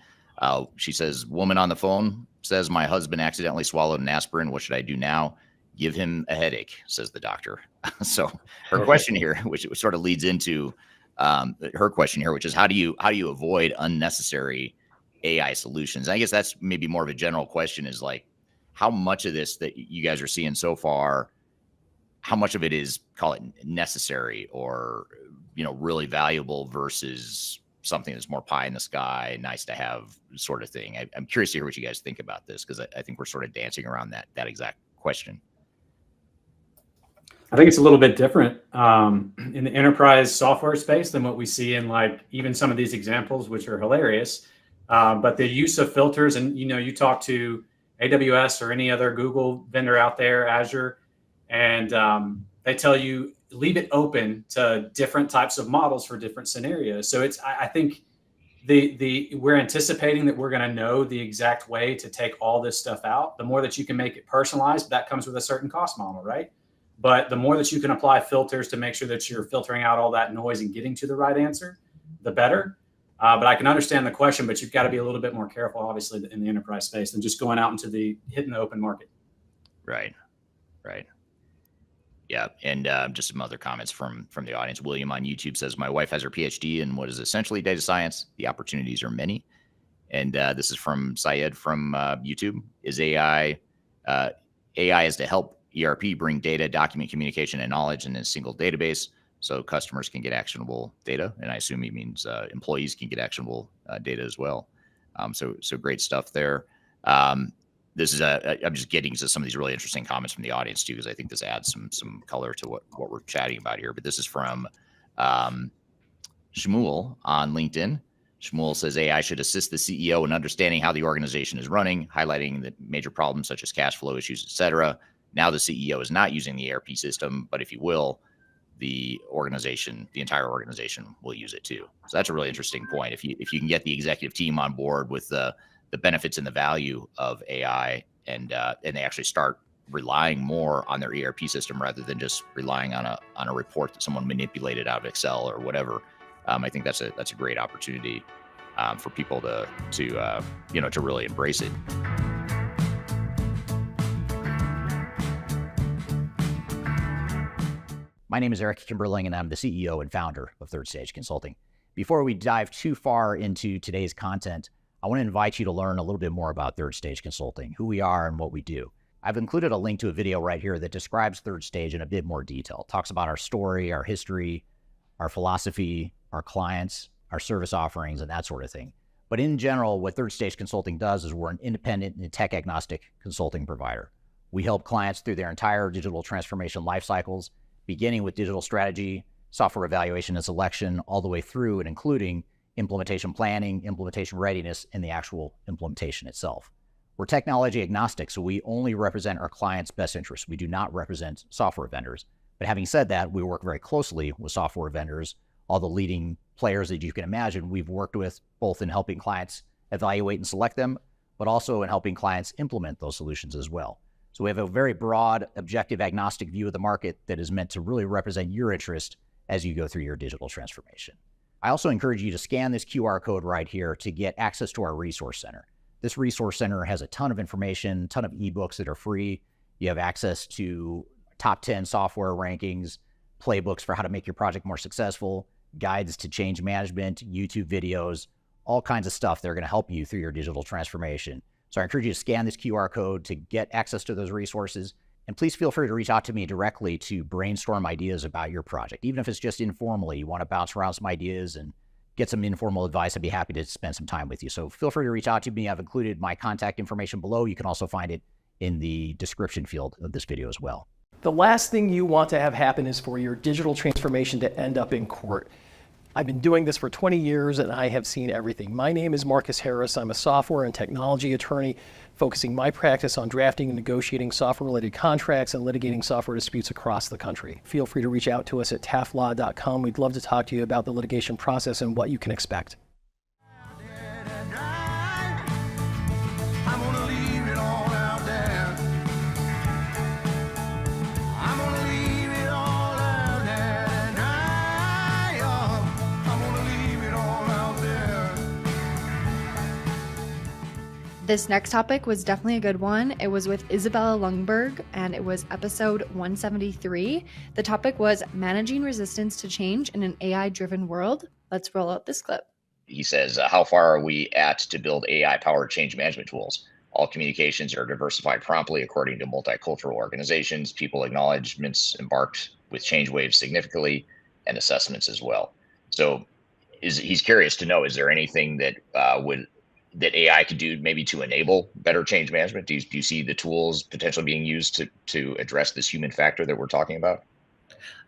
She says, woman on the phone says, my husband accidentally swallowed an aspirin. What should I do now? Give him a headache, says the doctor. So her question here, which sort of leads into her question here, which is how do you avoid unnecessary AI solutions? And I guess that's maybe more of a general question, is like, how much of this that you guys are seeing so far, how much of it is, call it necessary or, really valuable versus something that's more pie in the sky, nice to have sort of thing. I'm curious to hear what you guys think about this, because I think we're sort of dancing around that exact question. I think it's a little bit different in the enterprise software space than what we see in like even some of these examples, which are hilarious. But the use of filters, and you talk to AWS or any other Google vendor out there, Azure, and they tell you leave it open to different types of models for different scenarios. So I think we're anticipating that we're going to know the exact way to take all this stuff out. The more that you can make it personalized, that comes with a certain cost model, right? But the more that you can apply filters to make sure that you're filtering out all that noise and getting to the right answer, the better. But I can understand the question, but you've got to be a little bit more careful, obviously, in the enterprise space than just going out into hitting the open market. Right. Yeah. And just some other comments from the audience. William on YouTube says, my wife has her PhD in what is essentially data science. The opportunities are many. And this is from Syed from YouTube. Is AI is to help ERP bring data, document communication, and knowledge in a single database so customers can get actionable data. And I assume he means employees can get actionable data as well. So great stuff there. This is I'm just getting to some of these really interesting comments from the audience too, because I think this adds some color to what we're chatting about here. But this is from Shmuel on LinkedIn. Shmuel says AI should assist the CEO in understanding how the organization is running, highlighting the major problems such as cash flow issues, etc. Now the CEO is not using the ERP system, but if you will, the entire organization will use it too. So that's a really interesting point. If you can get the executive team on board with the benefits and the value of AI, and they actually start relying more on their ERP system rather than just relying on a report that someone manipulated out of Excel or whatever, I think that's a great opportunity for people to really embrace it. My name is Eric Kimberling, and I'm the CEO and founder of Third Stage Consulting. Before we dive too far into today's content, I want to invite you to learn a little bit more about Third Stage Consulting, who we are and what we do. I've included a link to a video right here that describes Third Stage in a bit more detail. It talks about our story, our history, our philosophy, our clients, our service offerings, and that sort of thing. But in general, what Third Stage Consulting does is we're an independent and tech-agnostic consulting provider. We help clients through their entire digital transformation life cycles, beginning with digital strategy, software evaluation and selection, all the way through and including implementation planning, implementation readiness, and the actual implementation itself. We're technology agnostic, so we only represent our clients' best interests. We do not represent software vendors. But having said that, we work very closely with software vendors, all the leading players that you can imagine we've worked with, both in helping clients evaluate and select them, but also in helping clients implement those solutions as well. So we have a very broad, objective, agnostic view of the market that is meant to really represent your interest as you go through your digital transformation. I also encourage you to scan this QR code right here to get access to our resource center. This resource center has a ton of information, a ton of ebooks that are free. You have access to top 10 software rankings, playbooks for how to make your project more successful, guides to change management, YouTube videos, all kinds of stuff that are going to help you through your digital transformation. So I encourage you to scan this QR code to get access to those resources. And please feel free to reach out to me directly to brainstorm ideas about your project. Even if it's just informally, you want to bounce around some ideas and get some informal advice, I'd be happy to spend some time with you. So feel free to reach out to me. I've included my contact information below. You can also find it in the description field of this video as well. The last thing you want to have happen is for your digital transformation to end up in court. I've been doing this for 20 years and I have seen everything. My name is Marcus Harris. I'm a software and technology attorney focusing my practice on drafting and negotiating software-related contracts and litigating software disputes across the country. Feel free to reach out to us at taftlaw.com. We'd love to talk to you about the litigation process and what you can expect. This next topic was definitely a good one. It was with Izabela Lundberg, and it was episode 173. The topic was managing resistance to change in an AI-driven world. Let's roll out this clip. He says, how far are we at to build AI-powered change management tools? All communications are diversified promptly according to multicultural organizations. People acknowledgements embarked with change waves significantly, and assessments as well. So he's curious to know, is there anything that that AI could do maybe to enable better change management? Do you see the tools potentially being used to address this human factor that we're talking about?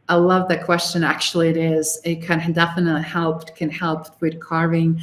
I love that question. Actually, it can definitely help with carving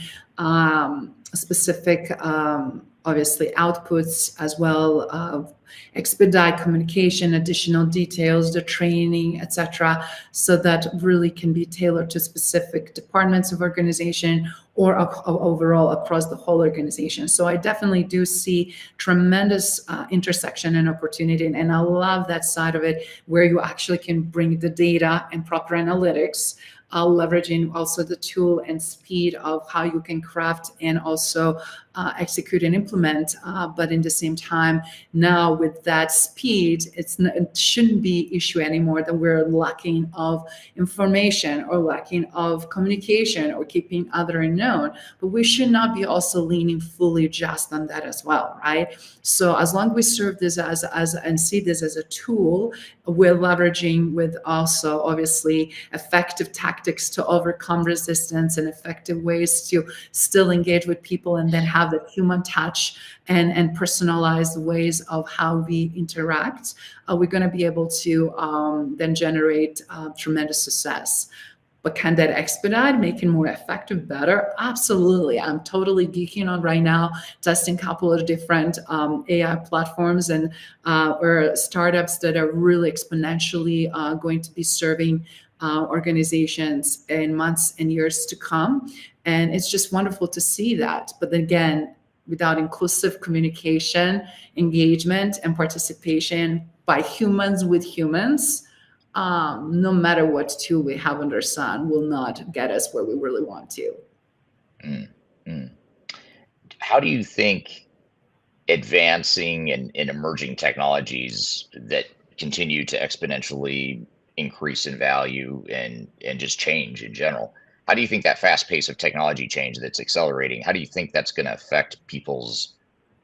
specific, obviously, outputs as well, expedite communication, additional details, the training, etc., so that really can be tailored to specific departments of organization or overall across the whole organization. So I definitely do see tremendous intersection and opportunity, and I love that side of it where you actually can bring the data and proper analytics, leveraging also the tool and speed of how you can craft and also execute and implement. But in the same time, now with that speed, it shouldn't be issue anymore that we're lacking of information or lacking of communication or keeping other unknown. But we should not be also leaning fully just on that as well, right? So as long as we serve this as and see this as a tool, we're leveraging with also obviously effective tactics to overcome resistance and effective ways to still engage with people and then have that human touch and personalized ways of how we interact, we're going to be able to then generate tremendous success. But can that expedite, make it more effective, better? Absolutely. I'm totally geeking on right now, testing a couple of different AI platforms and or startups that are really exponentially going to be serving organizations in months and years to come. And it's just wonderful to see that. But then again, without inclusive communication, engagement, and participation by humans with humans, no matter what tool we have under the sun, will not get us where we really want to. How do you think advancing and emerging technologies that continue to exponentially increase in value and just change in general, how do you think that fast pace of technology change that's accelerating, how do you think that's going to affect people's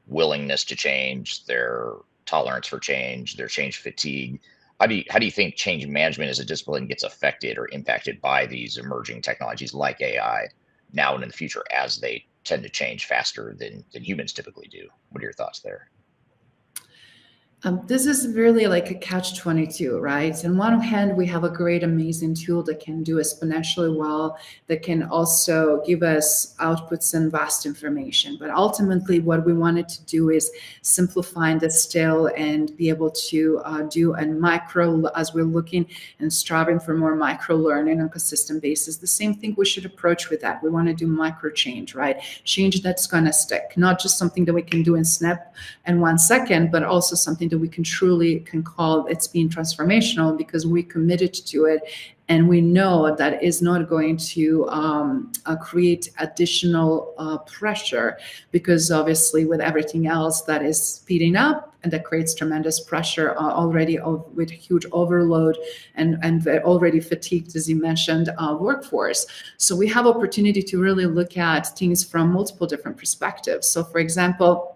willingness to change, their tolerance for change, their change fatigue? How do you think change management as a discipline gets affected or impacted by these emerging technologies like AI now and in the future, as they tend to change faster than humans typically do? What are your thoughts there? This is really like a catch-22, right? On one hand, we have a great, amazing tool that can do exponentially well, that can also give us outputs and vast information. But ultimately, what we wanted to do is simplify and distill and be able to do a micro, as we're looking and striving for more micro learning on a consistent basis. The same thing we should approach with that. We want to do micro change, right? Change that's going to stick, not just something that we can do in snap in 1 second, but also something that we can truly call it's being transformational because we committed to it, and we know that is not going to create additional pressure, because obviously with everything else that is speeding up, and that creates tremendous pressure already with huge overload and already fatigued, as you mentioned, workforce. So we have opportunity to really look at things from multiple different perspectives. So for example,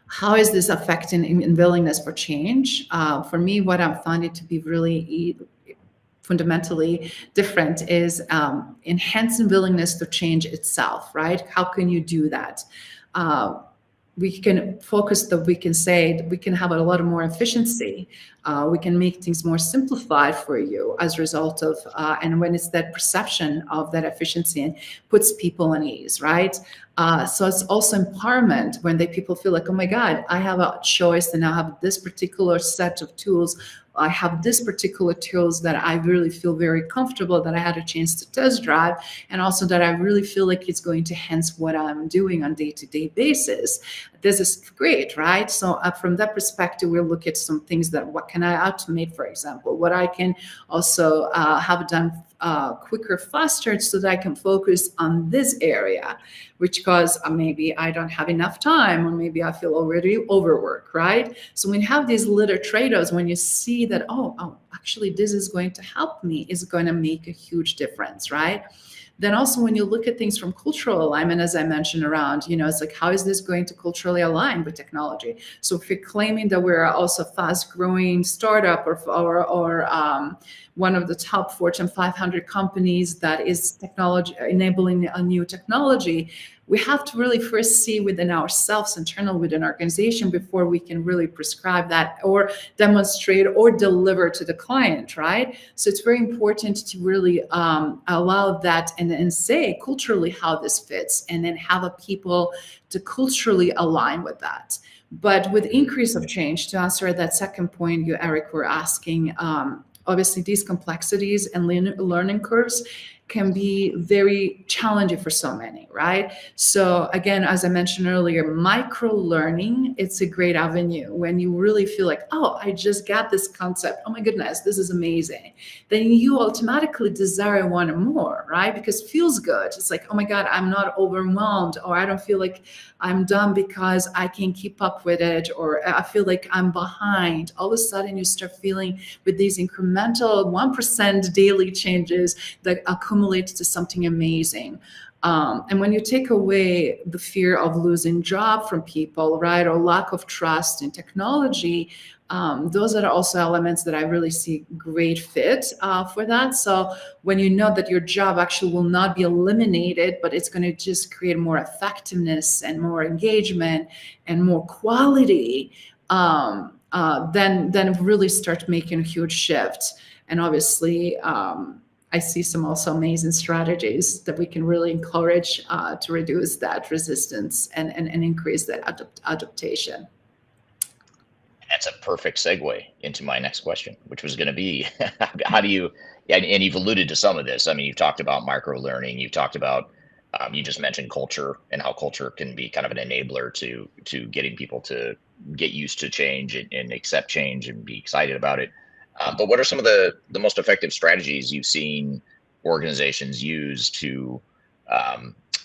how is this affecting in willingness for change? For me, what I'm finding to be really fundamentally different is enhancing willingness to change itself, right? How can you do that? We can focus that we can say that we can have a lot of more efficiency. We can make things more simplified for you as a result of, and when it's that perception of that efficiency and puts people at ease, right? So it's also empowerment when people feel like, oh my God, I have a choice and I have this particular set of tools. I have this particular tools that I really feel very comfortable that I had a chance to test drive, and also that I really feel like it's going to enhance what I'm doing on day-to-day basis. This is great, right? So from that perspective, we'll look at some things that what can I automate, for example, what I can also have done quicker, faster, so that I can focus on this area, which cause maybe I don't have enough time, or maybe I feel already overworked, right? So when you have these little trade-offs, when you see that, oh, actually this is going to help me, is going to make a huge difference, right? Then also when you look at things from cultural alignment, as I mentioned around, it's like, how is this going to culturally align with technology? So if you're claiming that we're also fast growing startup or one of the top Fortune 500 companies that is technology enabling a new technology, we have to really first see within ourselves, internal within our organization, before we can really prescribe that or demonstrate or deliver to the client, right? So it's very important to really allow that and say culturally how this fits, and then have a people to culturally align with that. But with increase of change, to answer that second point you, Eric, were asking, obviously these complexities and learning curves can be very challenging for so many, right? So again, as I mentioned earlier, micro learning, it's a great avenue when you really feel like, oh, I just got this concept. Oh my goodness, this is amazing. Then you automatically desire and want more, right? Because it feels good. It's like, oh my God, I'm not overwhelmed, or I don't feel like I'm done because I can't keep up with it, or I feel like I'm behind. All of a sudden you start feeling with these incremental 1% daily changes that accumulate to something amazing. And when you take away the fear of losing job from people, right, or lack of trust in technology, those are also elements that I really see great fit for that. So when you know that your job actually will not be eliminated, but it's going to just create more effectiveness and more engagement and more quality, then it really starts making a huge shift. And obviously, I see some also amazing strategies that we can really encourage to reduce that resistance and increase that adaptation. That's a perfect segue into my next question, which was going to be, how do you, and you've alluded to some of this. I mean, you've talked about micro learning, you've talked about, you just mentioned culture and how culture can be kind of an enabler to getting people to get used to change and accept change and be excited about it. But what are some of the most effective strategies you've seen organizations use to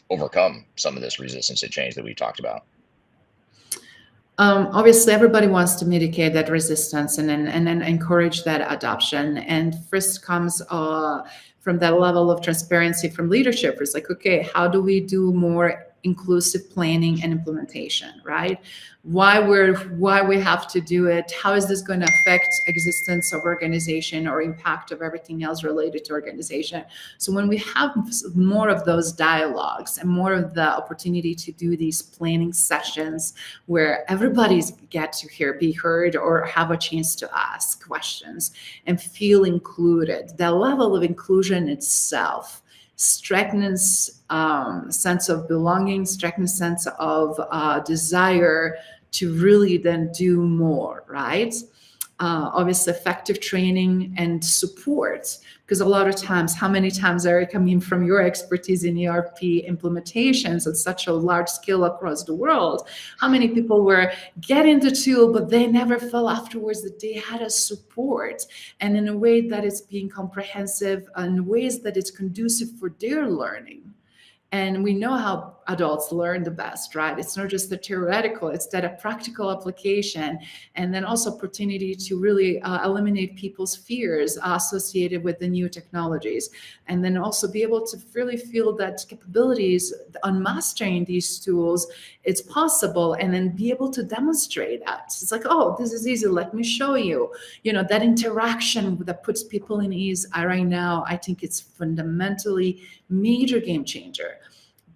overcome some of this resistance to change that we've talked about? Obviously, everybody wants to mitigate that resistance and then encourage that adoption. And first comes from that level of transparency from leadership. It's like, okay, how do we do more inclusive planning and implementation, right? Why we have to do it? How is this going to affect existence of organization or impact of everything else related to organization? So when we have more of those dialogues and more of the opportunity to do these planning sessions where everybody's get to be heard or have a chance to ask questions and feel included, that level of inclusion itself strengthens sense of belonging, strengthens sense of desire to really then do more, right? Obviously, effective training and support, because a lot of times, how many times, Eric, I mean, from your expertise in ERP implementations at such a large scale across the world, how many people were getting the tool, but they never felt afterwards that they had a support, and in a way that is being comprehensive, in ways that it's conducive for their learning. And we know how adults learn the best, right? It's not just the theoretical, it's that a practical application, and then also opportunity to really eliminate people's fears associated with the new technologies. And then also be able to really feel that capabilities on mastering these tools, it's possible, and then be able to demonstrate that. It's like, oh, this is easy, let me show you. You know, that interaction that puts people in ease right now, I think it's fundamentally major game changer.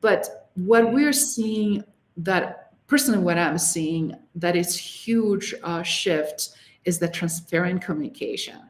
But what we're seeing, that personally what I'm seeing that is huge shift is the transparent communication.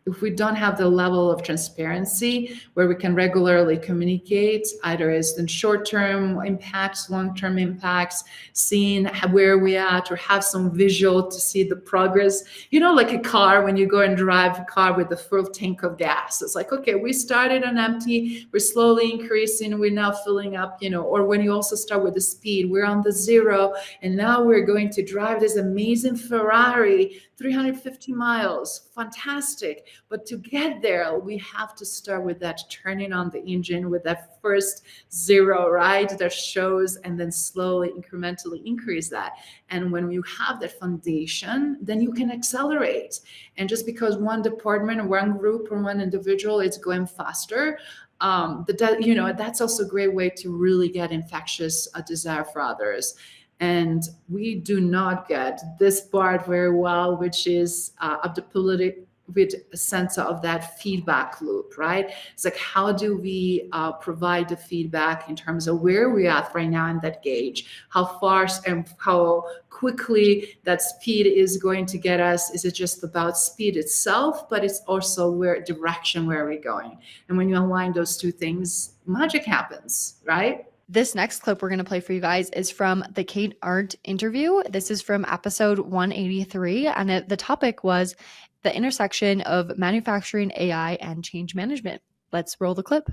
If we don't have the level of transparency where we can regularly communicate, either as in short-term impacts, long-term impacts, seeing where we at, or have some visual to see the progress. You know, like a car, when you go and drive a car with a full tank of gas, it's like, okay, we started on empty, we're slowly increasing, we're now filling up, you know, or when you also start with the speed, we're on the 0, and now we're going to drive this amazing Ferrari 350 miles, fantastic. But to get there, we have to start with that turning on the engine with that first 0, right? That shows, and then slowly, incrementally increase that. And when you have that foundation, then you can accelerate. And just because one department or one group or one individual is going faster, you know, that's also a great way to really get infectious desire for others. And we do not get this part very well, which is adaptability with a sense of that feedback loop, right? It's like, how do we provide the feedback in terms of where we are right now in that gauge, how far and how quickly that speed is going to get us? Is it just about speed itself, but it's also where direction, where are we going? And when you align those two things, magic happens, right? This next clip we're going to play for you guys is from the Kate Arndt interview. This is from episode 183, and the topic was the intersection of manufacturing AI and change management. Let's roll the clip.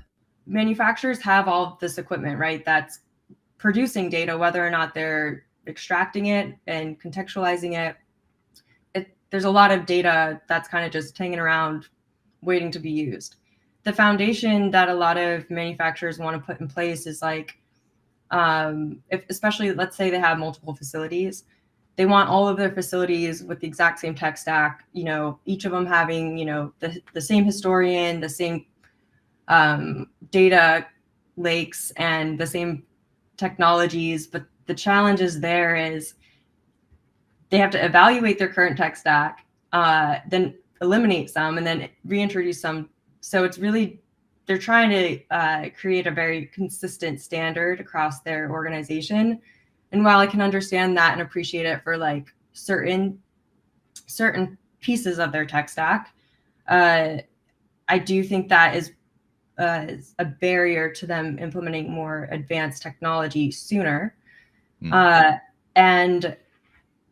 manufacturers have all of this equipment, right? That's producing data, whether or not they're extracting it and contextualizing it. There's a lot of data that's kind of just hanging around waiting to be used. The foundation that a lot of manufacturers want to put in place is like, if especially, let's say they have multiple facilities, they want all of their facilities with the exact same tech stack, each of them having, the same historian, the same data lakes and the same technologies. But the challenge is there is they have to evaluate their current tech stack, then eliminate some and then reintroduce some. So it's really, they're trying to create a very consistent standard across their organization. And while I can understand that and appreciate it for like certain pieces of their tech stack, I do think that is a barrier to them implementing more advanced technology sooner. And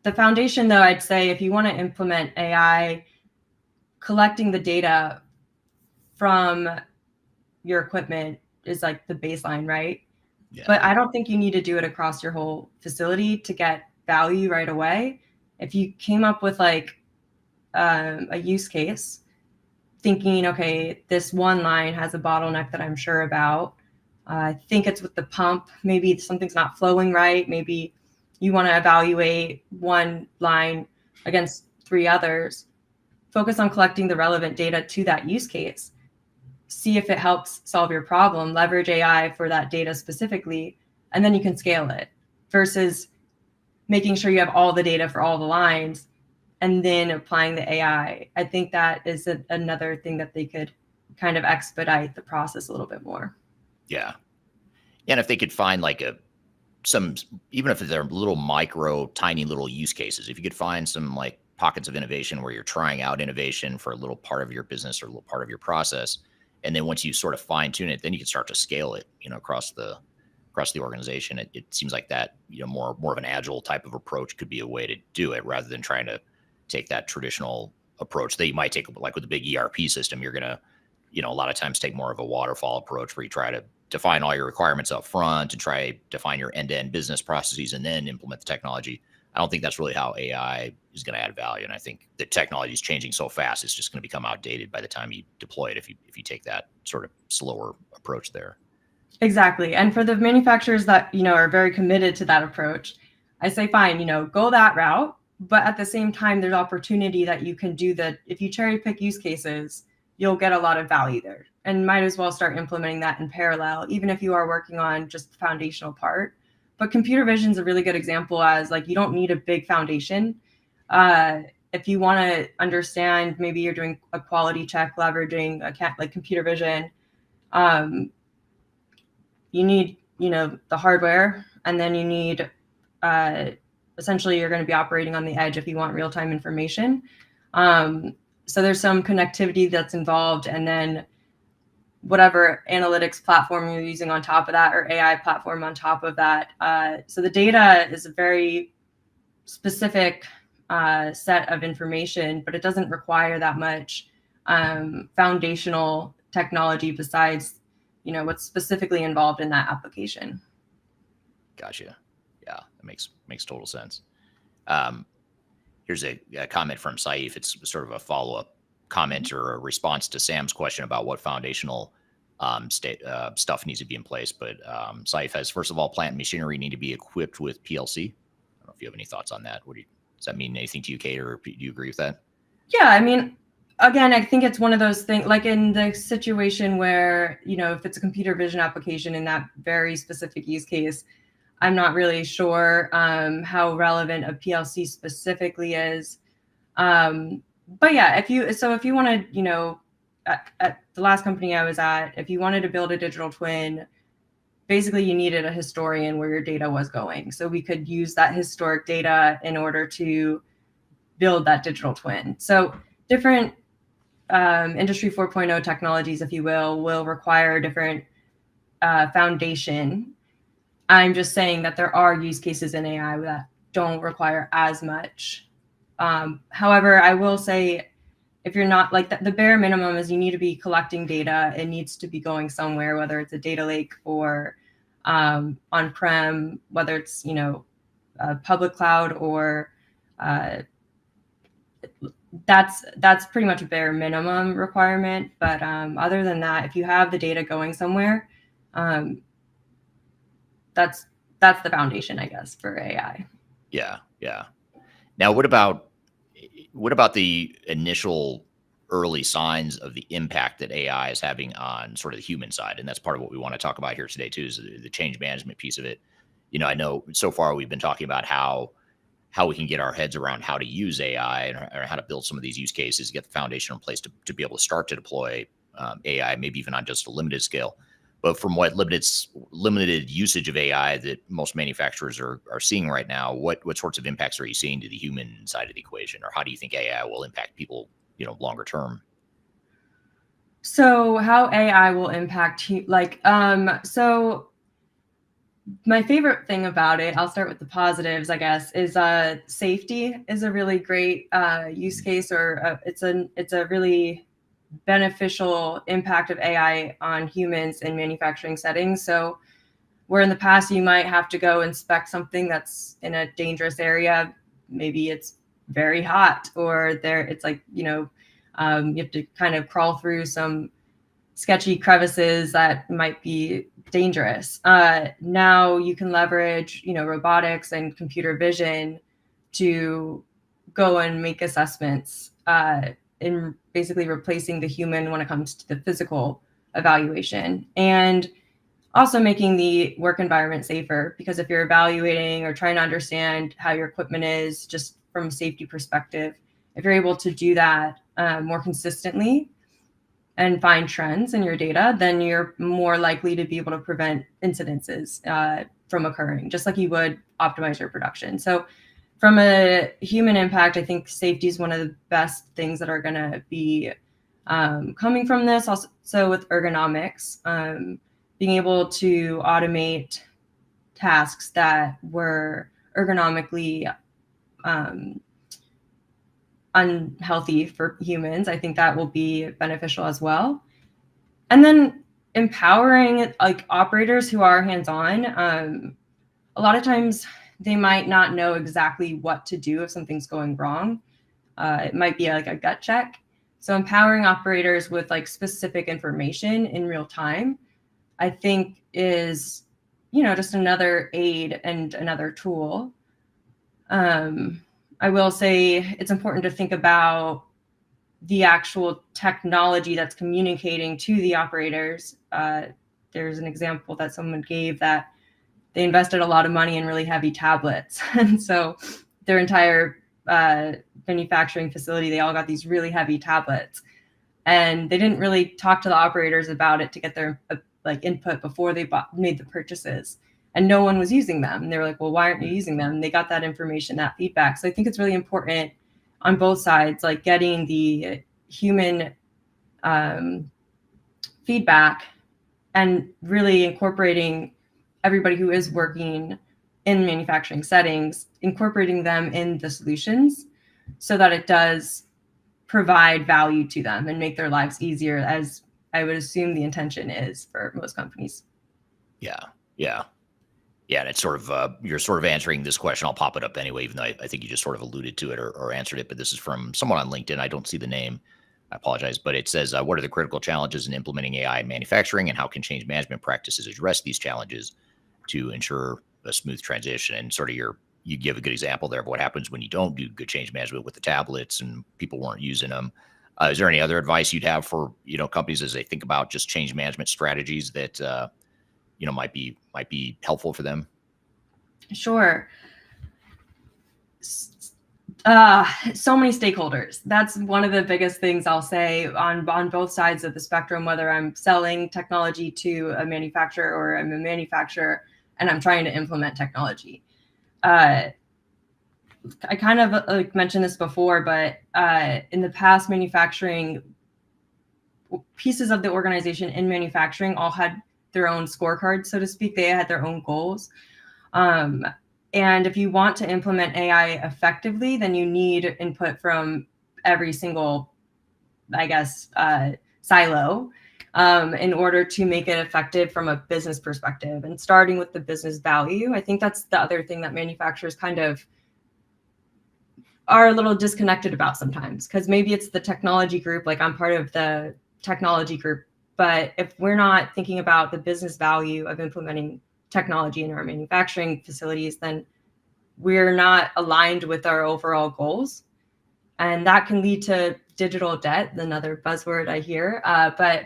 the foundation, though, I'd say if you want to implement AI, collecting the data from your equipment is like the baseline, right? Yeah. But I don't think you need to do it across your whole facility to get value right away. If you came up with like a use case, thinking, okay, this one line has a bottleneck that I'm sure about. I think it's with the pump. Maybe something's not flowing right. Maybe you want to evaluate one line against 3 others. Focus on collecting the relevant data to that use case. See if it helps solve your problem. Leverage AI for that data specifically, and then you can scale it. Versus making sure you have all the data for all the lines and then applying the AI. I think that is another thing that they could kind of expedite the process a little bit more. Yeah. And if they could find like even if they're little tiny little use cases, if you could find some like pockets of innovation where you're trying out innovation for a little part of your business or a little part of your process. And then once you sort of fine tune it, then you can start to scale it, across the organization. It seems like that, more of an agile type of approach could be a way to do it rather than trying to take that traditional approach that you might take like with a big ERP system. You're going to, a lot of times take more of a waterfall approach where you try to define all your requirements up front and try to define your end-to-end business processes and then implement the technology. I don't think that's really how AI is going to add value. And I think the technology is changing so fast, it's just going to become outdated by the time you deploy it if you take that sort of slower approach there. Exactly. And for the manufacturers that, are very committed to that approach, I say, fine, go that route. But at the same time, there's opportunity that you can do that. If you cherry pick use cases, you'll get a lot of value there and might as well start implementing that in parallel, even if you are working on just the foundational part. But computer vision is a really good example as like, you don't need a big foundation. If you want to understand, maybe you're doing a quality check, leveraging like computer vision, you need, the hardware, and then you need, essentially you're going to be operating on the edge if you want real-time information. So there's some connectivity that's involved, and then whatever analytics platform you're using on top of that or AI platform on top of that. So the data is a very specific set of information, but it doesn't require that much foundational technology besides, what's specifically involved in that application. Gotcha. Yeah, that makes total sense. Here's a comment from Saif. It's sort of a follow-up comment or a response to Sam's question about what foundational stuff needs to be in place. But Saif has, first of all, plant machinery need to be equipped with PLC. I don't know if you have any thoughts on that. Does that mean anything to you, Kate, or do you agree with that? Yeah, I mean, again, I think it's one of those things, like in the situation where, if it's a computer vision application in that very specific use case, I'm not really sure how relevant a PLC specifically is. But yeah, if you want to, at the last company I was at, if you wanted to build a digital twin, basically you needed a historian where your data was going. So we could use that historic data in order to build that digital twin. So different Industry 4.0 technologies, if you will require different foundation. I'm just saying that there are use cases in AI that don't require as much. However, I will say if you're not like the bare minimum is you need to be collecting data. It needs to be going somewhere, whether it's a data lake or on-prem, whether it's, a public cloud or that's pretty much a bare minimum requirement. But other than that, if you have the data going somewhere, that's the foundation, I guess, for AI. Yeah. Now, what about the initial early signs of the impact that AI is having on sort of the human side? And that's part of what we want to talk about here today too, is the change management piece of it. I know so far we've been talking about how we can get our heads around how to use AI and how to build some of these use cases, get the foundation in place to be able to start to deploy AI, maybe even on just a limited scale. But from what limited usage of AI that most manufacturers are seeing right now, what sorts of impacts are you seeing to the human side of the equation, or how do you think AI will impact people, longer term? So how AI will impact, so my favorite thing about it, I'll start with the positives, I guess, is safety is a really great use case, or it's a really beneficial impact of AI on humans in manufacturing settings. So where in the past you might have to go inspect something that's in a dangerous area, maybe it's very hot, or it's like, you have to kind of crawl through some sketchy crevices that might be dangerous. Now you can leverage, robotics and computer vision to go and make assessments in basically replacing the human when it comes to the physical evaluation, and also making the work environment safer. Because if you're evaluating or trying to understand how your equipment is just from a safety perspective, if you're able to do that more consistently and find trends in your data, then you're more likely to be able to prevent incidences from occurring, just like you would optimize your production. So from a human impact, I think safety is one of the best things that are going to be coming from this. Also with ergonomics, being able to automate tasks that were ergonomically unhealthy for humans, I think that will be beneficial as well. And then empowering operators who are hands-on. A lot of times they might not know exactly what to do if something's going wrong. It might be like a gut check. So empowering operators with specific information in real time, I think is, just another aid and another tool. I will say it's important to think about the actual technology that's communicating to the operators. There's an example that someone gave that they invested a lot of money in really heavy tablets. And so their entire manufacturing facility, they all got these really heavy tablets. And they didn't really talk to the operators about it to get their input before they made the purchases. And no one was using them. And they were like, well, why aren't you using them? And they got that information, that feedback. So I think it's really important on both sides, getting the human feedback and really incorporating everybody who is working in manufacturing settings, incorporating them in the solutions so that it does provide value to them and make their lives easier, as I would assume the intention is for most companies. Yeah. And it's sort of, you're sort of answering this question. I'll pop it up anyway, even though I think you just sort of alluded to it or answered it. But this is from someone on LinkedIn. I don't see the name. I apologize. But it says, what are the critical challenges in implementing AI in manufacturing, and how can change management practices address these challenges to ensure a smooth transition? And sort of you give a good example there of what happens when you don't do good change management with the tablets and people weren't using them. Is there any other advice you'd have for, companies as they think about just change management strategies that, might be helpful for them? Sure. So many stakeholders. That's one of the biggest things I'll say on both sides of the spectrum, whether I'm selling technology to a manufacturer or I'm a manufacturer and I'm trying to implement technology. I kind of mentioned this before, but in the past, manufacturing pieces of the organization in manufacturing all had their own scorecard, so to speak. They had their own goals. And if you want to implement AI effectively, then you need input from every single I guess, silo in order to make it effective from a business perspective. And starting with the business value, I think that's the other thing that manufacturers kind of are a little disconnected about sometimes, because maybe it's the technology group, like I'm part of the technology group, but if we're not thinking about the business value of implementing technology in our manufacturing facilities, then we're not aligned with our overall goals. And that can lead to digital debt, another buzzword I hear, but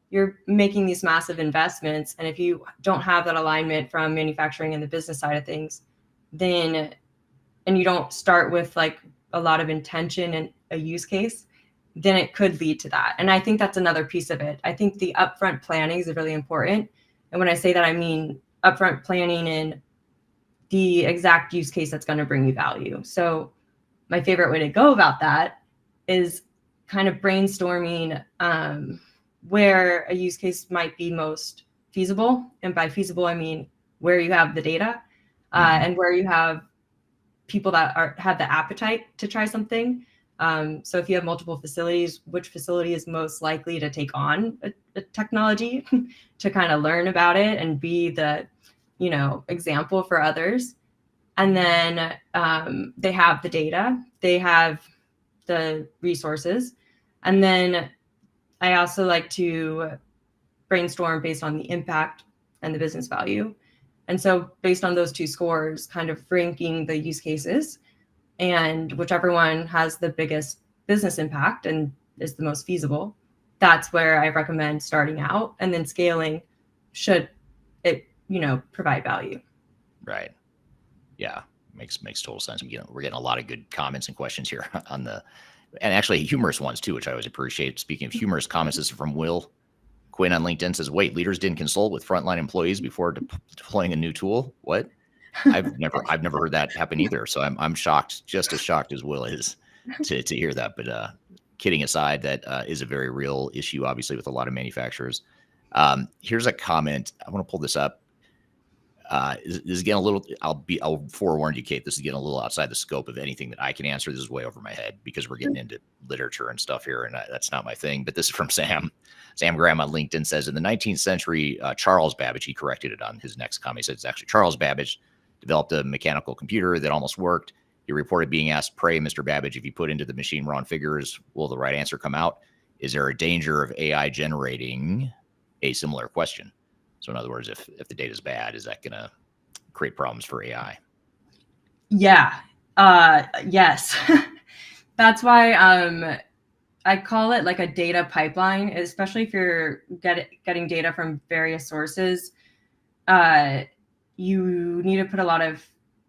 you're making these massive investments. And if you don't have that alignment from manufacturing and the business side of things, then, and you don't start with like a lot of intention and a use case, then it could lead to that. And I think that's another piece of it. I think the upfront planning is really important. And when I say that, I mean upfront planning in the exact use case that's going to bring you value. So my favorite way to go about that is kind of brainstorming where a use case might be most feasible. And by feasible, I mean where you have the data and where you have people that have the appetite to try something. So if you have multiple facilities, which facility is most likely to take on a technology to kind of learn about it and be the, example for others. And then they have the data, they have the resources. And then I also like to brainstorm based on the impact and the business value. And so based on those two scores, kind of ranking the use cases, and whichever one has the biggest business impact and is the most feasible, that's where I recommend starting out, and then scaling should it, provide value. Right. Yeah. Makes total sense. We're getting a lot of good comments and questions here and actually humorous ones too, which I always appreciate. Speaking of humorous comments, this is from Will Quinn on LinkedIn. Says, wait, leaders didn't consult with frontline employees before deploying a new tool? What? I've never heard that happen either. So I'm shocked, just as shocked as Will is to hear that. But kidding aside, that is a very real issue, obviously, with a lot of manufacturers. Here's a comment. I want to pull this up. This is getting a little, I'll forewarn you, Kate, this is getting a little outside the scope of anything that I can answer. This is way over my head because we're getting into literature and stuff here, and that's not my thing. But this is from Sam. Sam Graham on LinkedIn says, in the 19th century, Charles Babbage, he corrected it on his next comment. He said it's actually Charles Babbage developed a mechanical computer that almost worked. He reported being asked, pray, Mr. Babbage, if you put into the machine wrong figures, will the right answer come out? Is there a danger of AI generating a similar question? So in other words, if the data is bad, is that going to create problems for AI? Yeah. Yes. That's why I call it like a data pipeline, especially if you're getting data from various sources. You need to put a lot of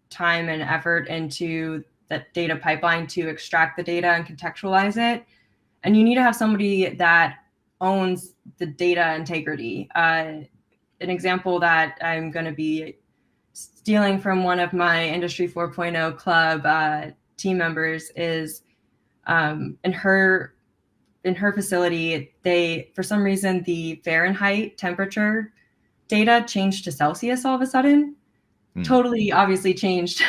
time and effort into that data pipeline to extract the data and contextualize it. And you need to have somebody that owns the data integrity. An example that I'm going to be stealing from one of my Industry 4.0 club team members is in her facility, for some reason, the Fahrenheit temperature data changed to Celsius all of a sudden. Totally obviously changed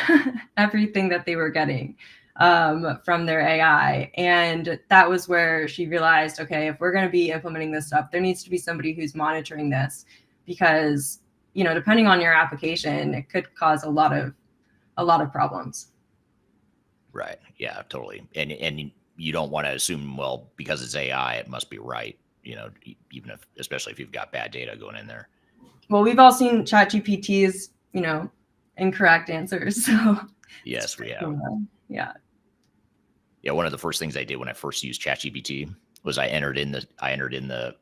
everything that they were getting from their AI. And that was where she realized, okay, if we're going to be implementing this stuff, there needs to be somebody who's monitoring this. Because, depending on your application, it could cause a lot of problems. Right. Yeah, totally. And you don't want to assume, well, because it's AI, it must be right. Even especially if you've got bad data going in there. Well, we've all seen ChatGPT's, incorrect answers. So yes, we have. Yeah. Yeah. One of the first things I did when I first used ChatGPT was I entered in the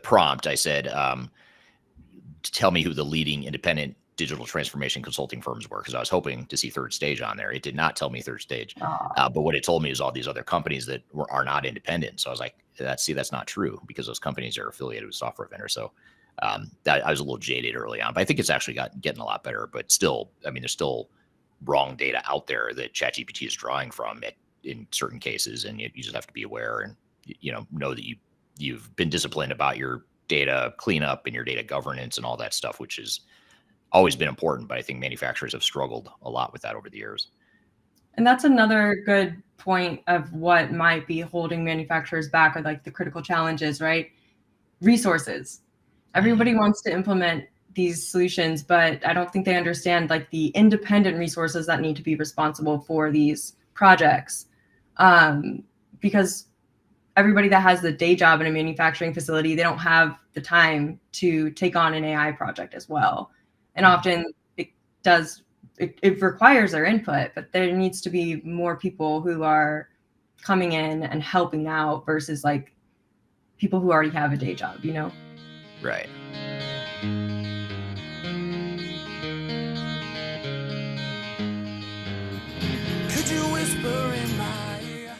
prompt. I said, tell me who the leading independent digital transformation consulting firms were, because I was hoping to see Third Stage on there. It did not tell me Third Stage, but what it told me is all these other companies that are not independent. So I was like, that's not true, because those companies are affiliated with software vendors. So that I was a little jaded early on, but I think it's actually getting a lot better. But still, there's still wrong data out there that ChatGPT is drawing from in certain cases, and you just have to be aware and know that you've been disciplined about your data cleanup and your data governance and all that stuff, which has always been important. But I think manufacturers have struggled a lot with that over the years. And that's another good point of what might be holding manufacturers back, or like the critical challenges, right? Resources. Everybody wants to implement these solutions, but I don't think they understand like the independent resources that need to be responsible for these projects. Because everybody that has the day job in a manufacturing facility, they don't have the time to take on an AI project as well. And often it requires their input, but there needs to be more people who are coming in and helping out versus like people who already have a day job, you know? Right. Could you whisper in my...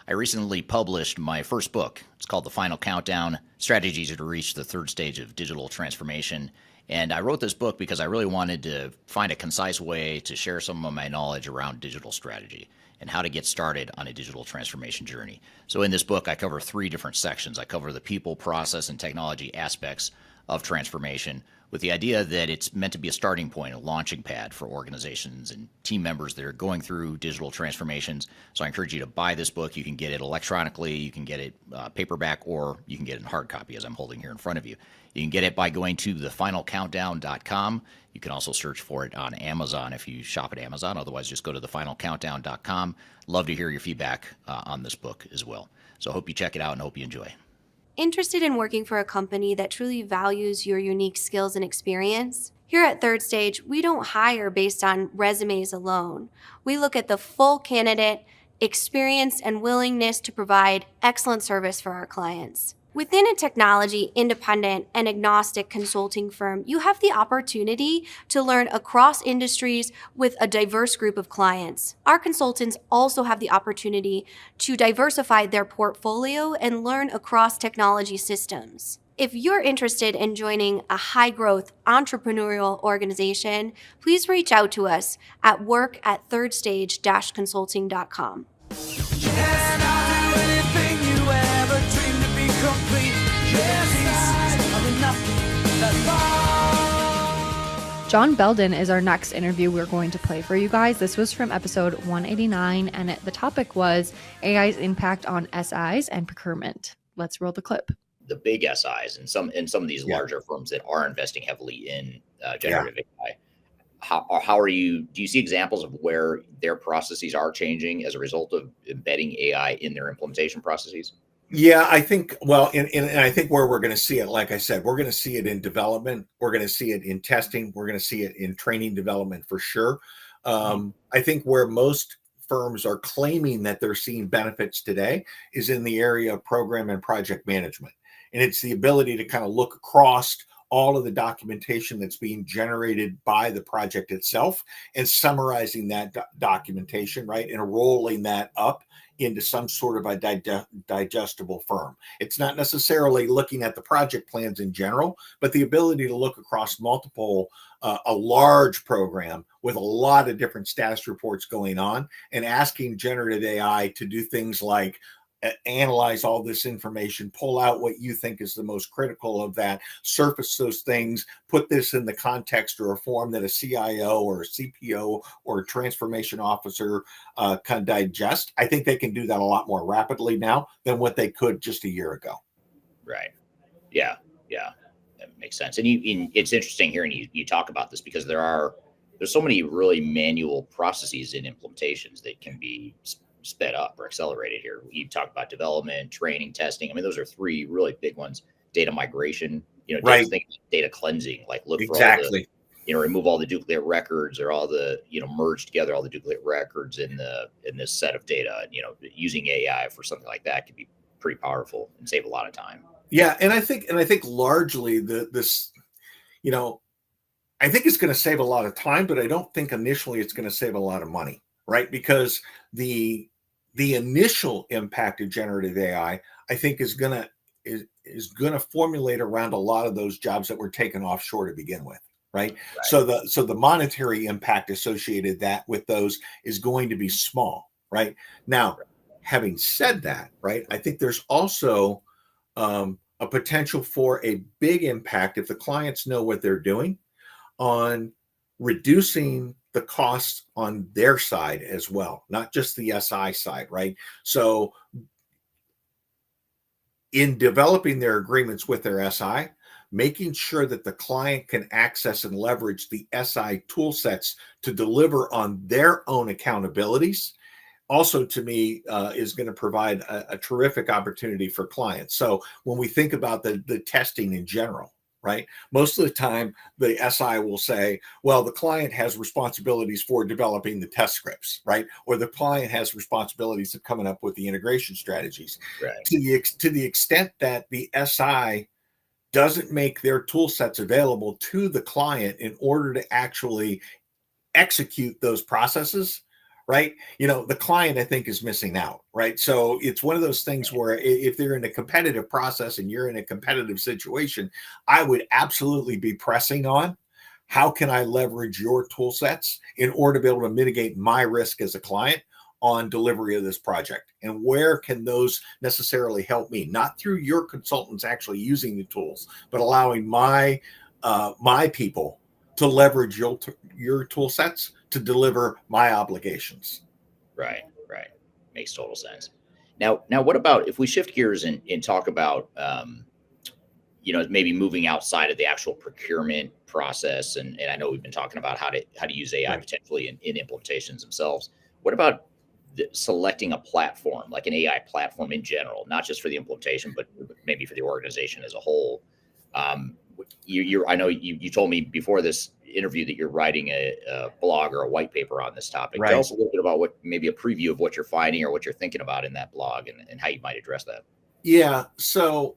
I recently published my first book. It's called The Final Countdown, Strategies to Reach the Third Stage of Digital Transformation. And I wrote this book because I really wanted to find a concise way to share some of my knowledge around digital strategy and how to get started on a digital transformation journey. So in this book, I cover 3 different sections. I cover the people, process, and technology aspects of transformation, with the idea that it's meant to be a starting point, a launching pad for organizations and team members that are going through digital transformations. So I encourage you to buy this book. You can get it electronically, you can get it paperback, or you can get it in hard copy, as I'm holding here in front of you. You can get it by going to thefinalcountdown.com. You can also search for it on Amazon if you shop at Amazon. Otherwise, just go to thefinalcountdown.com. Love to hear your feedback on this book as well. So I hope you check it out and hope you enjoy. Interested in working for a company that truly values your unique skills and experience? Here at Third Stage, we don't hire based on resumes alone. We look at the full candidate, experience, and willingness to provide excellent service for our clients. Within a technology, independent, and agnostic consulting firm, you have the opportunity to learn across industries with a diverse group of clients. Our consultants also have the opportunity to diversify their portfolio and learn across technology systems. If you're interested in joining a high-growth entrepreneurial organization, please reach out to us at work@thirdstage-consulting.com. John Belden is our next interview we're going to play for you guys. This was from episode 189, and the topic was AI's impact on SIs and procurement. Let's roll the clip. The big SIs and some of these larger firms that are investing heavily in generative AI. How are you? Do you see examples of where their processes are changing as a result of embedding AI in their implementation processes? Yeah, I think, well, and I think where we're going to see it, like I said, we're going to see it in development. We're going to see it in testing. We're going to see it in training development for sure. I think where most firms are claiming that they're seeing benefits today is in the area of program and project management. And it's the ability to kind of look across all of the documentation that's being generated by the project itself and summarizing that documentation, right, and rolling that up into some sort of a digestible firm. It's not necessarily looking at the project plans in general, but the ability to look across multiple, a large program with a lot of different status reports going on and asking generative AI to do things like analyze all this information, pull out what you think is the most critical of that, surface those things, put this in the context or a form that a CIO or a CPO or a transformation officer can digest. I think they can do that a lot more rapidly now than what they could just a year ago. Right. Yeah. That makes sense. And it's interesting hearing you talk about this because there's so many really manual processes in implementations that can be sped up or accelerated here. You talk about development, training, testing. I mean, those are 3 really big ones. Data migration, right. Data cleansing, like look exactly. for all the, remove all the duplicate records or all the, merge together all the duplicate records in this set of data. And, using AI for something like that can be pretty powerful and save a lot of time. Yeah. And I think largely this, I think it's going to save a lot of time, but I don't think initially it's going to save a lot of money, right? Because the initial impact of generative AI, I think, is going to formulate around a lot of those jobs that were taken offshore to begin with, right? So the monetary impact associated with those is going to be small, right? Now, having said that, right, I think there's also a potential for a big impact if the clients know what they're doing on reducing the costs on their side as well, not just the SI side, right? So in developing their agreements with their SI, making sure that the client can access and leverage the SI tool sets to deliver on their own accountabilities also, to me, is going to provide a terrific opportunity for clients. So when we think about the testing in general, right, most of the time the SI will say, well, the client has responsibilities for developing the test scripts, right, or the client has responsibilities of coming up with the integration strategies. Right. To the extent that the SI doesn't make their tool sets available to the client in order to actually execute those processes, right? The client, I think, is missing out, right? So it's one of those things where if they're in a competitive process and you're in a competitive situation, I would absolutely be pressing on how can I leverage your tool sets in order to be able to mitigate my risk as a client on delivery of this project, and where can those necessarily help me, not through your consultants actually using the tools, but allowing my people to leverage your tool sets to deliver my obligations. Right. Makes total sense. Now, what about if we shift gears and talk about, maybe moving outside of the actual procurement process? And I know we've been talking about how to use AI potentially in implementations themselves. What about selecting a platform, like an AI platform in general, not just for the implementation, but maybe for the organization as a whole? I know you told me before this interview that you're writing a blog or a white paper on this topic. Right. Tell us a little bit about maybe a preview of what you're finding or what you're thinking about in that blog, and how you might address that. Yeah. So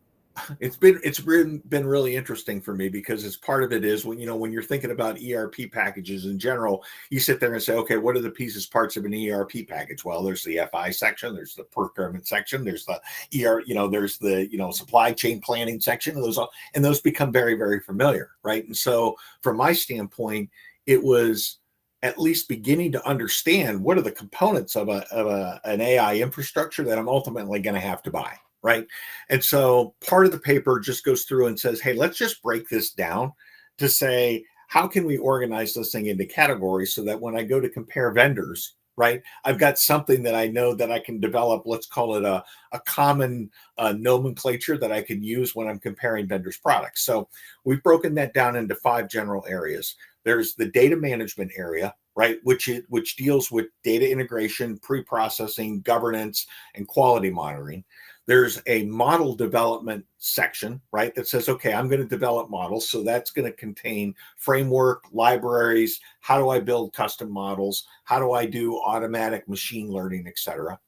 it's been really interesting for me, because it's part of it is when you're thinking about ERP packages in general, you sit there and say, okay, what are the pieces, parts of an ERP package? Well, there's the FI section, there's the procurement section, there's the there's the supply chain planning section, and those become very, very familiar, right? And so from my standpoint, it was at least beginning to understand what are the components of an AI infrastructure that I'm ultimately going to have to buy. Right. And so part of the paper just goes through and says, hey, let's just break this down to say, how can we organize this thing into categories so that when I go to compare vendors, right, I've got something that I know that I can develop, let's call it a common nomenclature that I can use when I'm comparing vendors' products. So we've broken that down into 5 general areas. There's the data management area, right, which deals with data integration, pre-processing, governance, and quality monitoring. There's a model development section, right, that says, okay, I'm going to develop models. So that's going to contain framework, libraries, how do I build custom models, how do I do automatic machine learning, et cetera.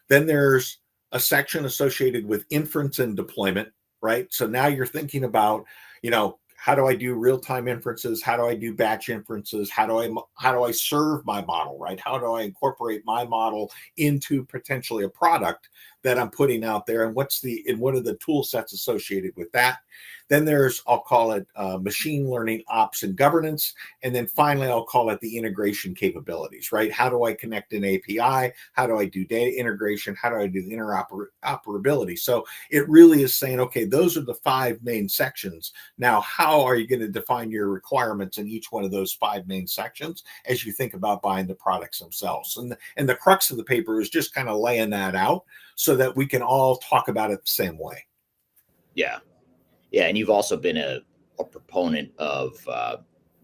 Then there's a section associated with inference and deployment, right? So now you're thinking about, how do I do real-time inferences? How do I do batch inferences? How do I serve my model, right? How do I incorporate my model into potentially a product that I'm putting out there? And what are the tool sets associated with that? Then there's, I'll call it machine learning ops and governance. And then finally, I'll call it the integration capabilities, right? How do I connect an API? How do I do data integration? How do I do interoperability? So it really is saying, okay, those are the 5 main sections. Now, how are you going to define your requirements in each one of those 5 main sections as you think about buying the products themselves? And the crux of the paper is just kind of laying that out so that we can all talk about it the same way. Yeah. And you've also been a proponent of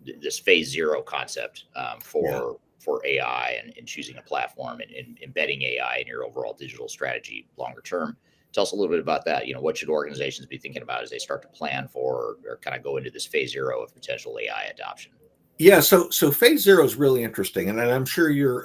this phase 0 concept for AI and choosing a platform and embedding AI in your overall digital strategy longer term. Tell us a little bit about that. What should organizations be thinking about as they start to plan for or kind of go into this phase 0 of potential AI adoption? Yeah, so phase 0 is really interesting, and I'm sure you're,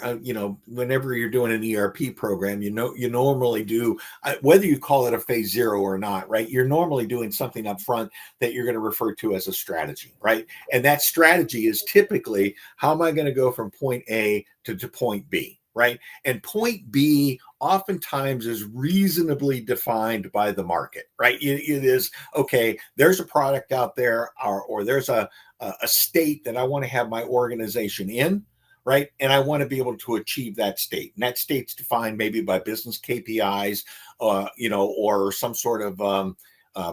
whenever you're doing an ERP program, you normally do, whether you call it a phase 0 or not, right? You're normally doing something up front that you're going to refer to as a strategy, right? And that strategy is typically, how am I going to go from point A to point B, right? And point B oftentimes is reasonably defined by the market, right? It is, okay, there's a product out there, or there's a state that I want to have my organization in, right? And I want to be able to achieve that state. And that state's defined maybe by business KPIs, or some sort of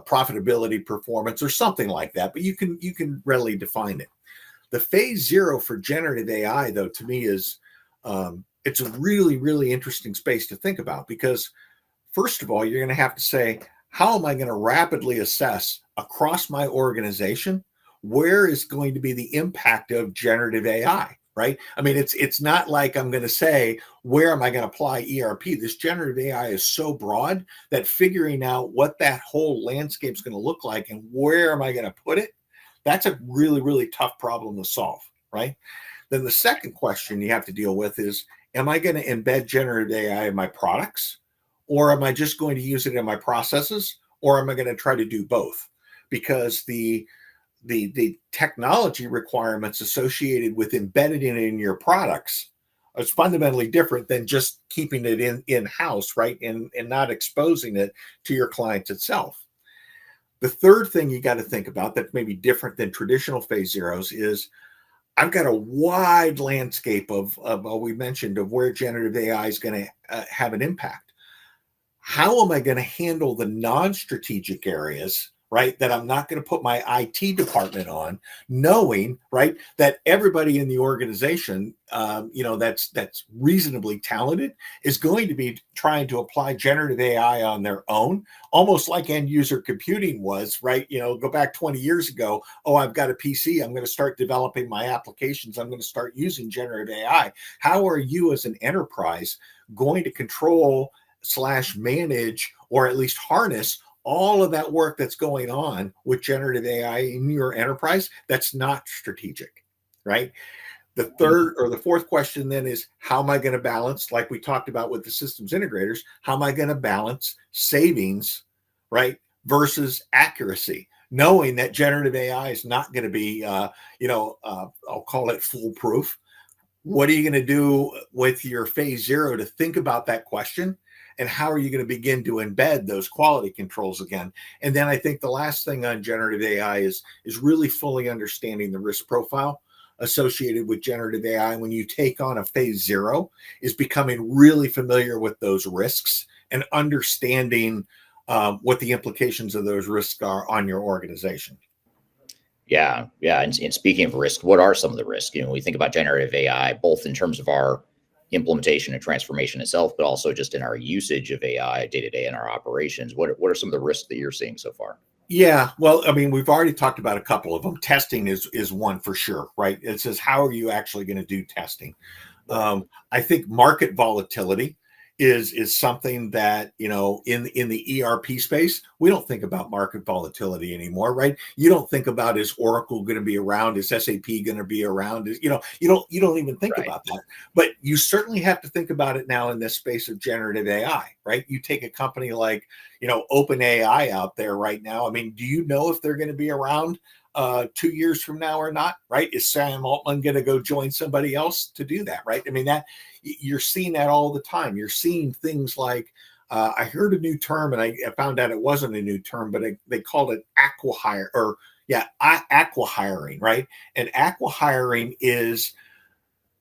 profitability performance or something like that. But you can readily define it. The phase zero for generative AI, though, to me is it's a really, really interesting space to think about, because first of all, you're going to have to say, how am I going to rapidly assess across my organization where is going to be the impact of generative AI, right? I mean, it's not like I'm going to say, where am I going to apply ERP? This generative AI is so broad that figuring out what that whole landscape is going to look like and where am I going to put it, that's a really, really tough problem to solve, right? Then the second question you have to deal with is, am I going to embed generative AI in my products? Or am I just going to use it in my processes? Or am I going to try to do both? Because the technology requirements associated with embedding it in your products is fundamentally different than just keeping it in-house, right? And not exposing it to your clients itself. The third thing you got to think about that may be different than traditional phase zeros is, I've got a wide landscape of we mentioned, of where generative AI is going to have an impact. How am I going to handle the non-strategic areas, right, that I'm not going to put my IT department on, knowing, right, that everybody in the organization, that's reasonably talented is going to be trying to apply generative AI on their own, almost like end user computing was, right? Go back 20 years ago. Oh, I've got a PC. I'm going to start developing my applications. I'm going to start using generative AI. How are you as an enterprise going to control / manage, or at least harness all of that work that's going on with generative AI in your enterprise that's not strategic, right? The third or the fourth question then is, how am I going to balance, like we talked about with the systems integrators, how am I going to balance savings, right, versus accuracy, knowing that generative AI is not going to be, I'll call it foolproof. What are you going to do with your phase zero to think about that question? And how are you going to begin to embed those quality controls again? And then I think the last thing on generative AI is really fully understanding the risk profile associated with generative AI when you take on a phase zero, is becoming really familiar with those risks and understanding what the implications of those risks are on your organization. Yeah. And speaking of risk, what are some of the risks? We think about generative AI, both in terms of our implementation and transformation itself, but also just in our usage of AI day to day in our operations. What are some of the risks that you're seeing so far? Yeah, well, I mean, we've already talked about a couple of them. Testing is one for sure, right? It says, how are you actually going to do testing? I think market volatility is something that, in the ERP space, we don't think about market volatility anymore, right? You don't think about, is Oracle going to be around? Is SAP going to be around? You don't even think about that. But you certainly have to think about it now in this space of generative AI, right? You take a company like, OpenAI out there right now. I mean, do you know if they're going to be around 2 years from now or not, right? Is Sam Altman going to go join somebody else to do that, right? I mean, that you're seeing that all the time. You're seeing things like, I heard a new term, and I found out it wasn't a new term, but they called it acqui-hire, acqui-hiring, right? And acqui-hiring is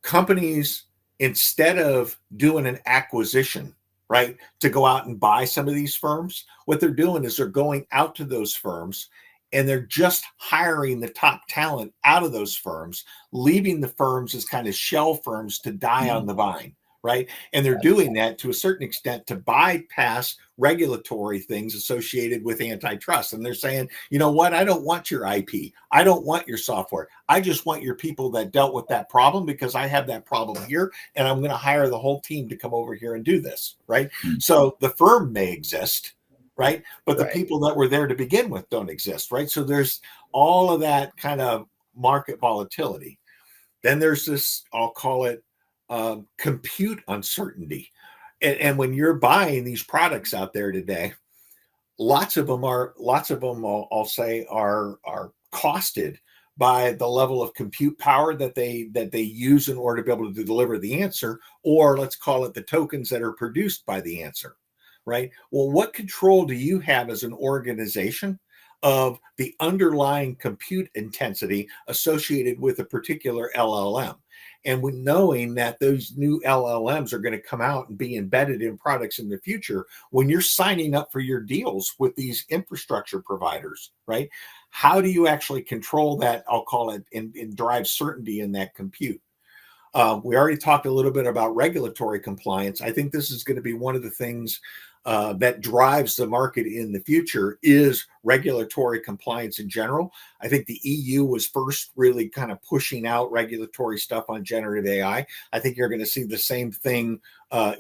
companies, instead of doing an acquisition, right, to go out and buy some of these firms, what they're doing is they're going out to those firms and they're just hiring the top talent out of those firms, leaving the firms as kind of shell firms to die on the vine, right? And they're doing that to a certain extent to bypass regulatory things associated with antitrust. And they're saying, you know what? I don't want your IP. I don't want your software. I just want your people that dealt with that problem, because I have that problem here, and I'm going to hire the whole team to come over here and do this, right? So the firm may exist, right? But the people that were there to begin with don't exist, right? So there's all of that kind of market volatility. Then there's this, I'll call it compute uncertainty. And when you're buying these products out there today, lots of them I'll say are costed by the level of compute power that they use in order to be able to deliver the answer, or let's call it the tokens that are produced by the answer. Right. Well, what control do you have as an organization of the underlying compute intensity associated with a particular LLM. And with knowing that those new LLMs are going to come out and be embedded in products in the future, when you're signing up for your deals with these infrastructure providers, right? How do you actually control that? I'll call it and drive certainty in that compute. We already talked a little bit about regulatory compliance. I think this is going to be one of the things that drives the market in the future is regulatory compliance in general. I think the EU was first really kind of pushing out regulatory stuff on generative AI. I think you're going to see the same thing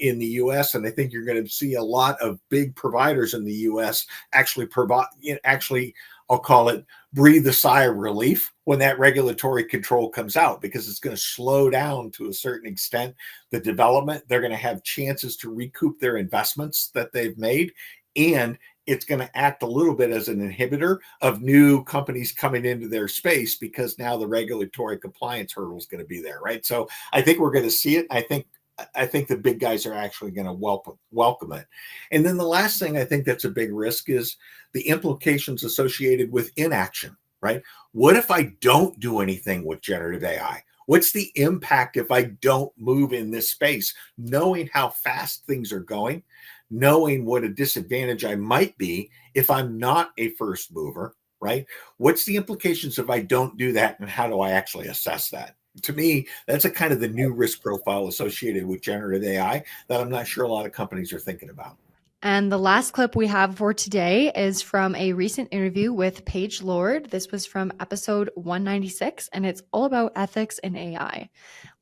in the US, and I think you're going to see a lot of big providers in the US actually I'll call it breathe a sigh of relief when that regulatory control comes out, because it's going to slow down to a certain extent the development. They're going to have chances to recoup their investments that they've made, and it's going to act a little bit as an inhibitor of new companies coming into their space, because now the regulatory compliance hurdle is going to be there, right? So I think we're going to see it. I think the big guys are actually going to welcome it. And then the last thing I think that's a big risk is the implications associated with inaction, right? What if I don't do anything with generative AI? What's the impact if I don't move in this space? Knowing how fast things are going, knowing what a disadvantage I might be if I'm not a first mover, right? What's the implications if I don't do that, and how do I actually assess that? To me, that's a kind of the new risk profile associated with generative AI that I'm not sure a lot of companies are thinking about. And the last clip we have for today is from a recent interview with Paige Lord. This was from episode 196, and it's all about ethics in AI.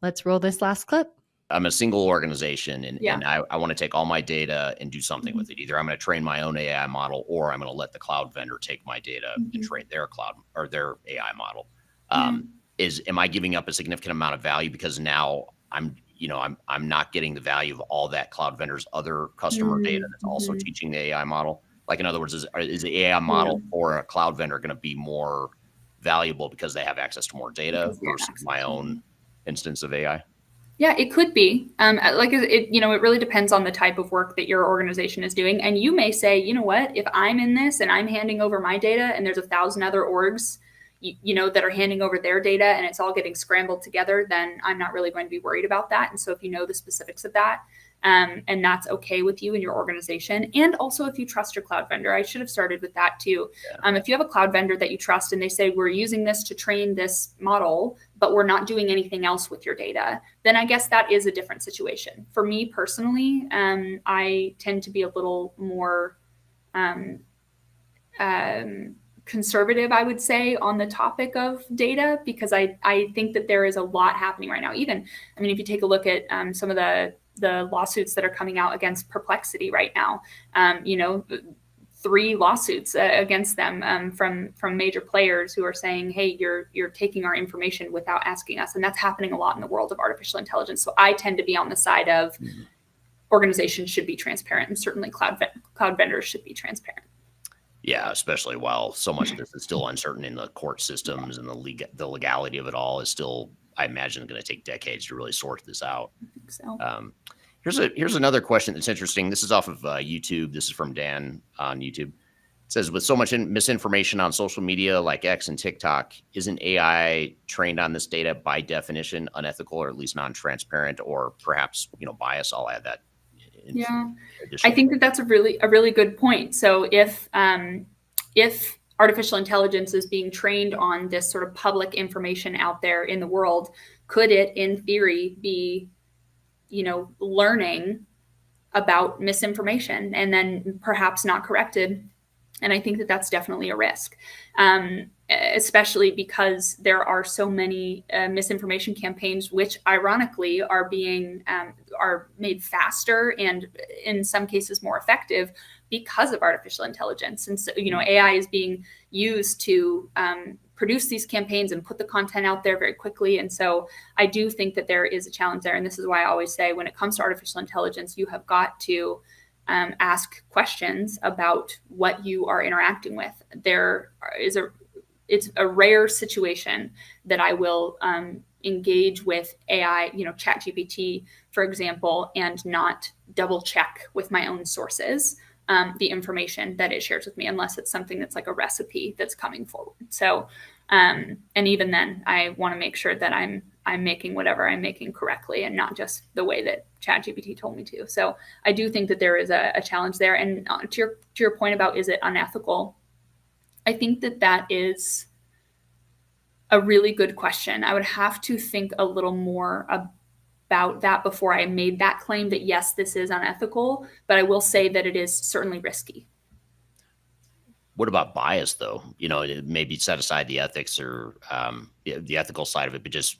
Let's roll this last clip. I'm a single organization, and I want to take all my data and do something with it. Either I'm going to train my own AI model, or I'm going to let the cloud vendor take my data and train their cloud or their AI model. Am I giving up a significant amount of value because now I'm not getting the value of all that cloud vendor's other customer data that's also teaching the AI model? Like, in other words, is the AI model or a cloud vendor going to be more valuable because they have access to more data versus my own instance of AI? Yeah, it could be. It really depends on the type of work that your organization is doing. And you may say, you know what, if I'm in this and I'm handing over my data and there's 1,000 other orgs, that are handing over their data and it's all getting scrambled together, then I'm not really going to be worried about that. And so if you know the specifics of that, and that's okay with you and your organization, and also if you trust your cloud vendor, I should have started with that too. If you have a cloud vendor that you trust and they say, we're using this to train this model, but we're not doing anything else with your data, then I guess that is a different situation. For me personally, I tend to be a little more conservative, I would say, on the topic of data, because I think that there is a lot happening right now. If you take a look at some of the lawsuits that are coming out against Perplexity right now, 3 lawsuits against them from major players who are saying, hey, you're taking our information without asking us. And that's happening a lot in the world of artificial intelligence. So I tend to be on the side of organizations should be transparent, and certainly cloud vendors should be transparent. Yeah, especially while so much of this is still uncertain in the court systems, and the legality of it all is still, I imagine, going to take decades to really sort this out. I think so. Here's another question that's interesting. This is off of YouTube. This is from Dan on YouTube. It says, with so much misinformation on social media like X and TikTok, isn't AI trained on this data by definition unethical, or at least non-transparent, or perhaps biased? I'll add that. Yeah, I think that that's a really good point. So if artificial intelligence is being trained on this sort of public information out there in the world, could it, in theory, be, learning about misinformation and then perhaps not corrected? And I think that that's definitely a risk, especially because there are so many misinformation campaigns, which ironically are made faster and in some cases more effective because of artificial intelligence. And so, AI is being used to produce these campaigns and put the content out there very quickly. And so I do think that there is a challenge there. And this is why I always say, when it comes to artificial intelligence, you have got to ask questions about what you are interacting with. It's a rare situation that I will engage with AI, ChatGPT, for example, and not double check with my own sources. the information that it shares with me, unless it's something that's like a recipe that's coming forward. So, and even then, I want to make sure that I'm making whatever I'm making correctly and not just the way that ChatGPT told me to. So I do think that there is a challenge there. And to your point about, is it unethical? I think that is a really good question. I would have to think a little more about that before I made that claim that yes, this is unethical, but I will say that it is certainly risky. What about bias, though? Maybe set aside the ethics or the ethical side of it, but just,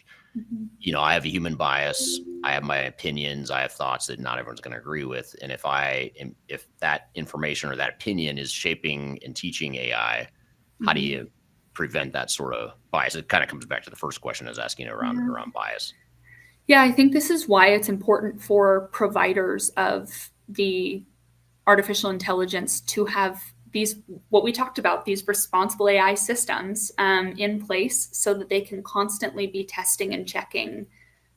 I have a human bias. I have my opinions. I have thoughts that not everyone's going to agree with. And if that information or that opinion is shaping and teaching AI, how do you prevent that sort of bias? It kind of comes back to the first question I was asking around bias. Yeah, I think this is why it's important for providers of the artificial intelligence to have these, what we talked about, these responsible AI systems in place so that they can constantly be testing and checking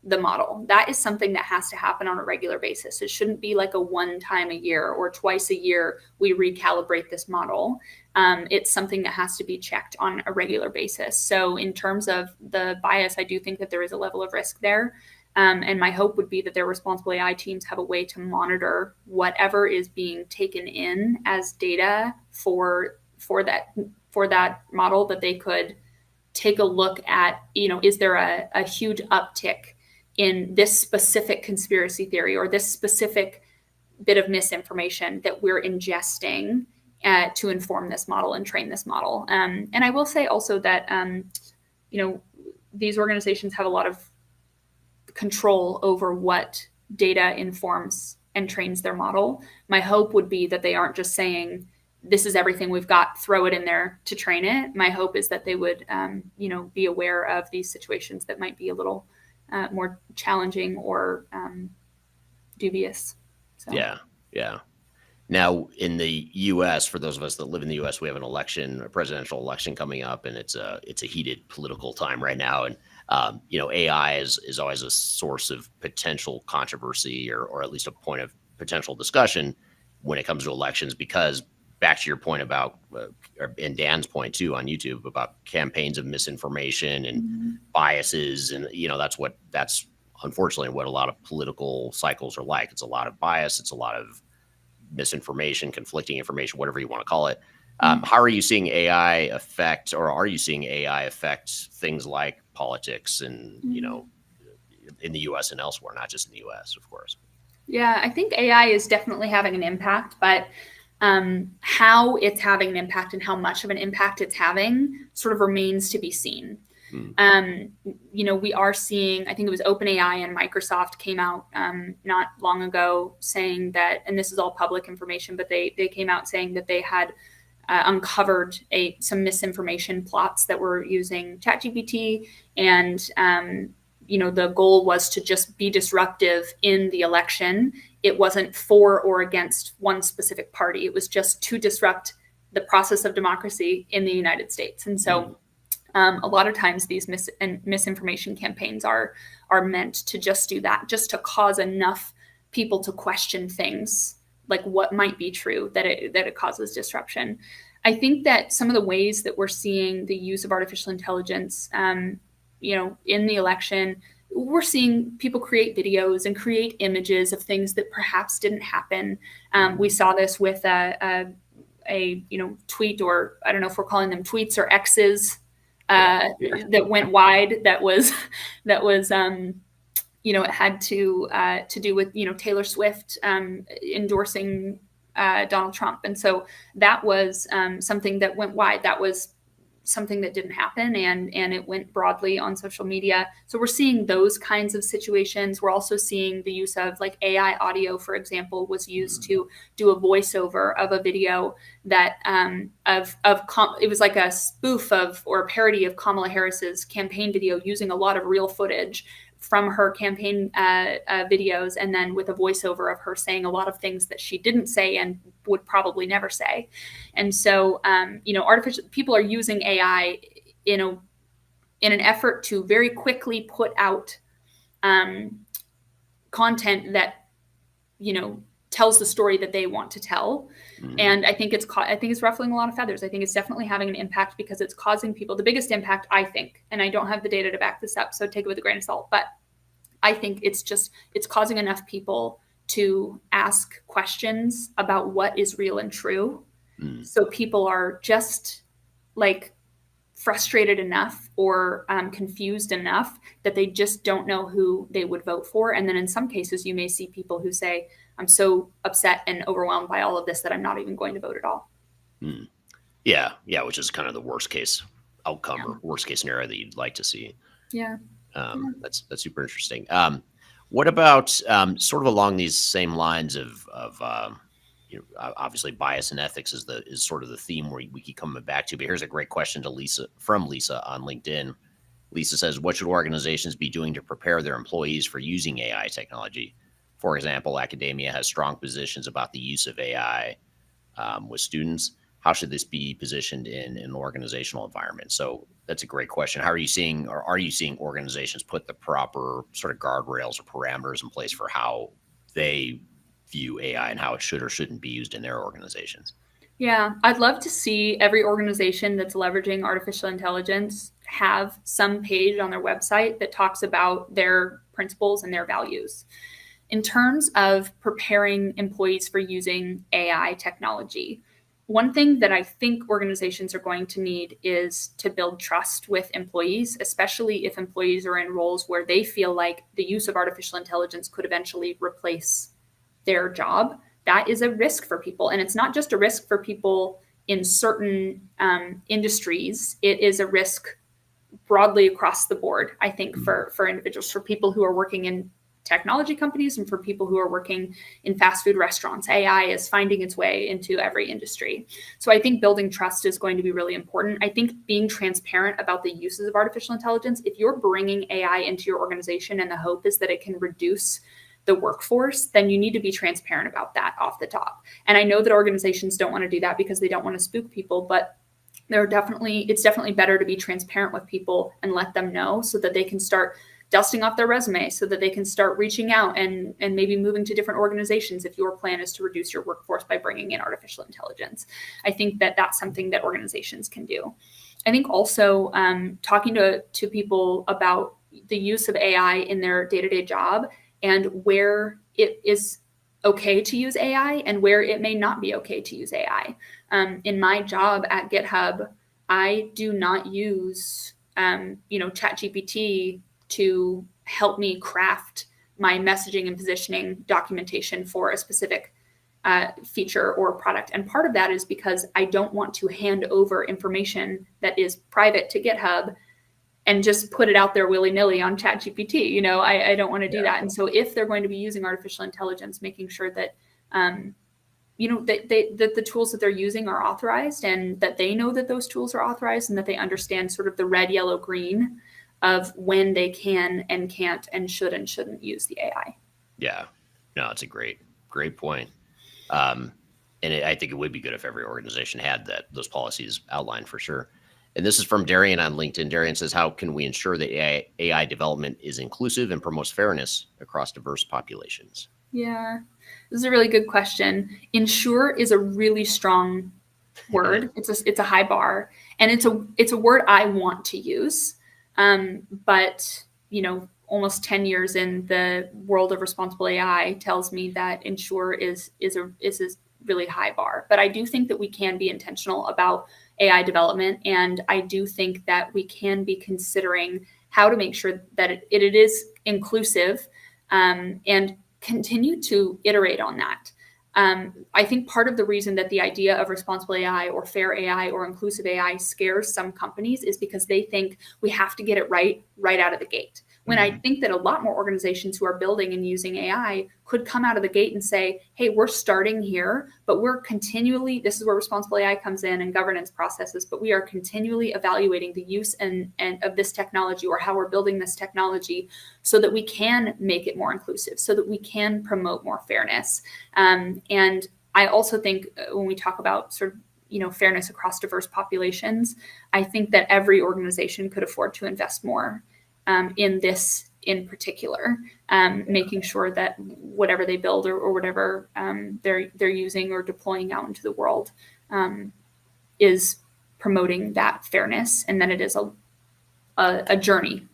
the model. That is something that has to happen on a regular basis. It shouldn't be like a one time a year or twice a year we recalibrate this model. It's something that has to be checked on a regular basis. So in terms of the bias, I do think that there is a level of risk there. And my hope would be that their responsible AI teams have a way to monitor whatever is being taken in as data for that model, that they could take a look at, is there a huge uptick in this specific conspiracy theory or this specific bit of misinformation that we're ingesting to inform this model and train this model. And I will say also that, these organizations have a lot of control over what data informs and trains their model. My hope would be that they aren't just saying, this is everything we've got, throw it in there to train it. My hope is that they would, be aware of these situations that might be a little more challenging or dubious. So. Yeah. Now, in the U.S., for those of us that live in the U.S., we have a presidential election coming up, and it's a heated political time right now. And AI is always a source of potential controversy or at least a point of potential discussion when it comes to elections, because back to your point about, and Dan's point too on YouTube about campaigns of misinformation and biases. And, that's unfortunately what a lot of political cycles are like. It's a lot of bias. It's a lot of misinformation, conflicting information, whatever you want to call it. How are you seeing AI affect, or are you seeing AI affect things like politics and, in the US and elsewhere, not just in the US, of course? Yeah, I think AI is definitely having an impact, but how it's having an impact and how much of an impact it's having sort of remains to be seen. We are seeing, I think it was OpenAI and Microsoft came out not long ago saying that, and this is all public information, but they came out saying that they had uncovered some misinformation plots that were using ChatGPT, and the goal was to just be disruptive in the election. It wasn't for or against one specific party. It was just to disrupt the process of democracy in the United States. And so a lot of times these misinformation campaigns are meant to just do that, just to cause enough people to question things like what might be true, that it causes disruption. I think that some of the ways that we're seeing the use of artificial intelligence, in the election, we're seeing people create videos and create images of things that perhaps didn't happen. We saw this with a tweet, or I don't know if we're calling them tweets or X's, that went wide. That was it had to do with Taylor Swift endorsing Donald Trump, and so that was something that went wide. That was something that didn't happen, and it went broadly on social media. So we're seeing those kinds of situations. We're also seeing the use of AI audio, for example, was used to do a voiceover of a video that it was like a spoof of, or a parody of, Kamala Harris's campaign video, using a lot of real footage from her campaign videos, and then with a voiceover of her saying a lot of things that she didn't say and would probably never say. And so, people are using AI in an effort to very quickly put out content that, tells the story that they want to tell. And I think it's ruffling a lot of feathers. I think it's definitely having an impact because it's causing people the biggest impact, I think, and I don't have the data to back this up, so take it with a grain of salt, but I think it's causing enough people to ask questions about what is real and true. So people are just like frustrated enough or confused enough that they just don't know who they would vote for. And then in some cases, you may see people who say, I'm so upset and overwhelmed by all of this that I'm not even going to vote at all. Yeah, which is kind of the worst case outcome or worst case scenario that you'd like to see. Yeah. That's super interesting. What about sort of along these same lines of obviously bias and ethics is sort of the theme where we keep coming back to. But here's a great question to Lisa on LinkedIn. Lisa says, what should organizations be doing to prepare their employees for using AI technology? For example, academia has strong positions about the use of AI with students. How should this be positioned in an organizational environment? So that's a great question. How are you seeing organizations put the proper sort of guardrails or parameters in place for how they view AI and how it should or shouldn't be used in their organizations? Yeah, I'd love to see every organization that's leveraging artificial intelligence have some page on their website that talks about their principles and their values. In terms of preparing employees for using AI technology, one thing that I think organizations are going to need is to build trust with employees, especially if employees are in roles where they feel like the use of artificial intelligence could eventually replace their job. That is a risk for people. And it's not just a risk for people in certain industries. It is a risk broadly across the board, I think, for individuals, for people who are working in technology companies and for people who are working in fast food restaurants. AI is finding its way into every industry. So I think building trust is going to be really important. I think being transparent about the uses of artificial intelligence, if you're bringing AI into your organization and the hope is that it can reduce the workforce, then you need to be transparent about that off the top. And I know that organizations don't want to do that because they don't want to spook people, but it's definitely better to be transparent with people and let them know so that they can start dusting off their resume, so that they can start reaching out and maybe moving to different organizations if your plan is to reduce your workforce by bringing in artificial intelligence. I think that that's something that organizations can do. I think also talking to people about the use of AI in their day-to-day job and where it is okay to use AI and where it may not be okay to use AI. In my job at GitHub, I do not use ChatGPT to help me craft my messaging and positioning documentation for a specific feature or product. And part of that is because I don't want to hand over information that is private to GitHub and just put it out there willy-nilly on ChatGPT. I don't want to do that. And so if they're going to be using artificial intelligence, making sure that that the tools that they're using are authorized and that they know that those tools are authorized and that they understand sort of the red, yellow, green of when they can and can't and should and shouldn't use the AI. Yeah, no, it's a great point. And I think it would be good if every organization had those policies outlined for sure. And this is from Darian on LinkedIn. Darian says, how can we ensure that AI development is inclusive and promotes fairness across diverse populations? Yeah, this is a really good question. Ensure is a really strong word. It's a high bar, and it's a word I want to use. But almost 10 years in the world of responsible AI tells me that ensure is a really high bar. But I do think that we can be intentional about AI development, and I do think that we can be considering how to make sure that it is inclusive, and continue to iterate on that. I think part of the reason that the idea of responsible AI or fair AI or inclusive AI scares some companies is because they think we have to get it right out of the gate. When I think that a lot more organizations who are building and using AI could come out of the gate and say, hey, we're starting here, but this is where responsible AI comes in and governance processes, but we are continually evaluating the use and of this technology or how we're building this technology so that we can make it more inclusive, so that we can promote more fairness. And I also think when we talk about sort of fairness across diverse populations, I think that every organization could afford to invest more in this in particular, making sure that whatever they build or whatever they're using or deploying out into the world is promoting that fairness, and that it is a journey.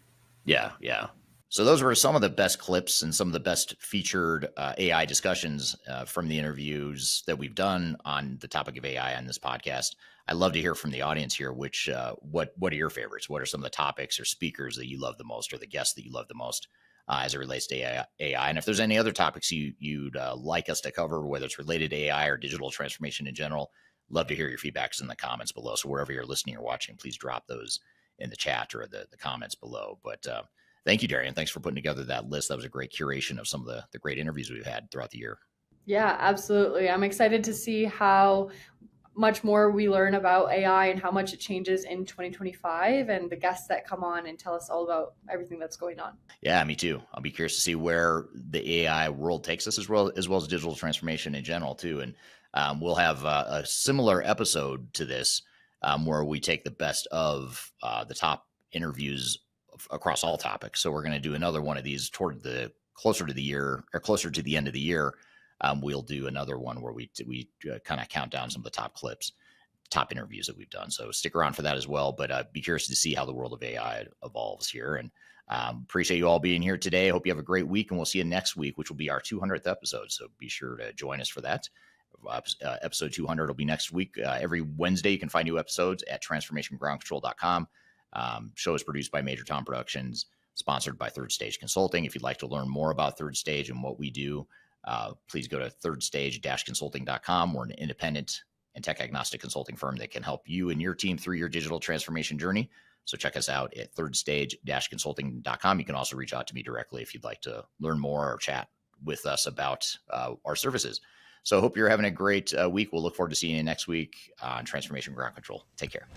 Yeah. So those were some of the best clips and some of the best featured AI discussions from the interviews that we've done on the topic of AI on this podcast. I'd love to hear from the audience here. Which what are your favorites? What are some of the topics or speakers that you love the most, or the guests that you love the most as it relates to AI? And if there's any other topics you'd like us to cover, whether it's related to AI or digital transformation in general, love to hear your feedbacks in the comments below. So wherever you're listening or watching, please drop those in the chat or the comments below. But thank you, Darian. Thanks for putting together that list. That was a great curation of some of the great interviews we've had throughout the year. Yeah, absolutely. I'm excited to see how much more we learn about AI and how much it changes in 2025, and the guests that come on and tell us all about everything that's going on. Yeah, me too. I'll be curious to see where the AI world takes us, as well as digital transformation in general too. And we'll have a similar episode to this where we take the best of the top interviews across all topics. So we're going to do another one of these toward the closer to the end of the year. We'll do another one where we kind of count down some of the top clips, top interviews that we've done. So stick around for that as well. But be curious to see how the world of AI evolves here. And appreciate you all being here today. I hope you have a great week, and we'll see you next week, which will be our 200th episode. So be sure to join us for that. Episode 200 will be next week. Every Wednesday, you can find new episodes at transformationgroundcontrol.com. Show is produced by Major Tom Productions, sponsored by Third Stage Consulting. If you'd like to learn more about Third Stage and what we do, please go to thirdstage-consulting.com. We're an independent and tech agnostic consulting firm that can help you and your team through your digital transformation journey. So check us out at thirdstage-consulting.com. You can also reach out to me directly if you'd like to learn more or chat with us about our services. So I hope you're having a great week. We'll look forward to seeing you next week on Transformation Ground Control. Take care.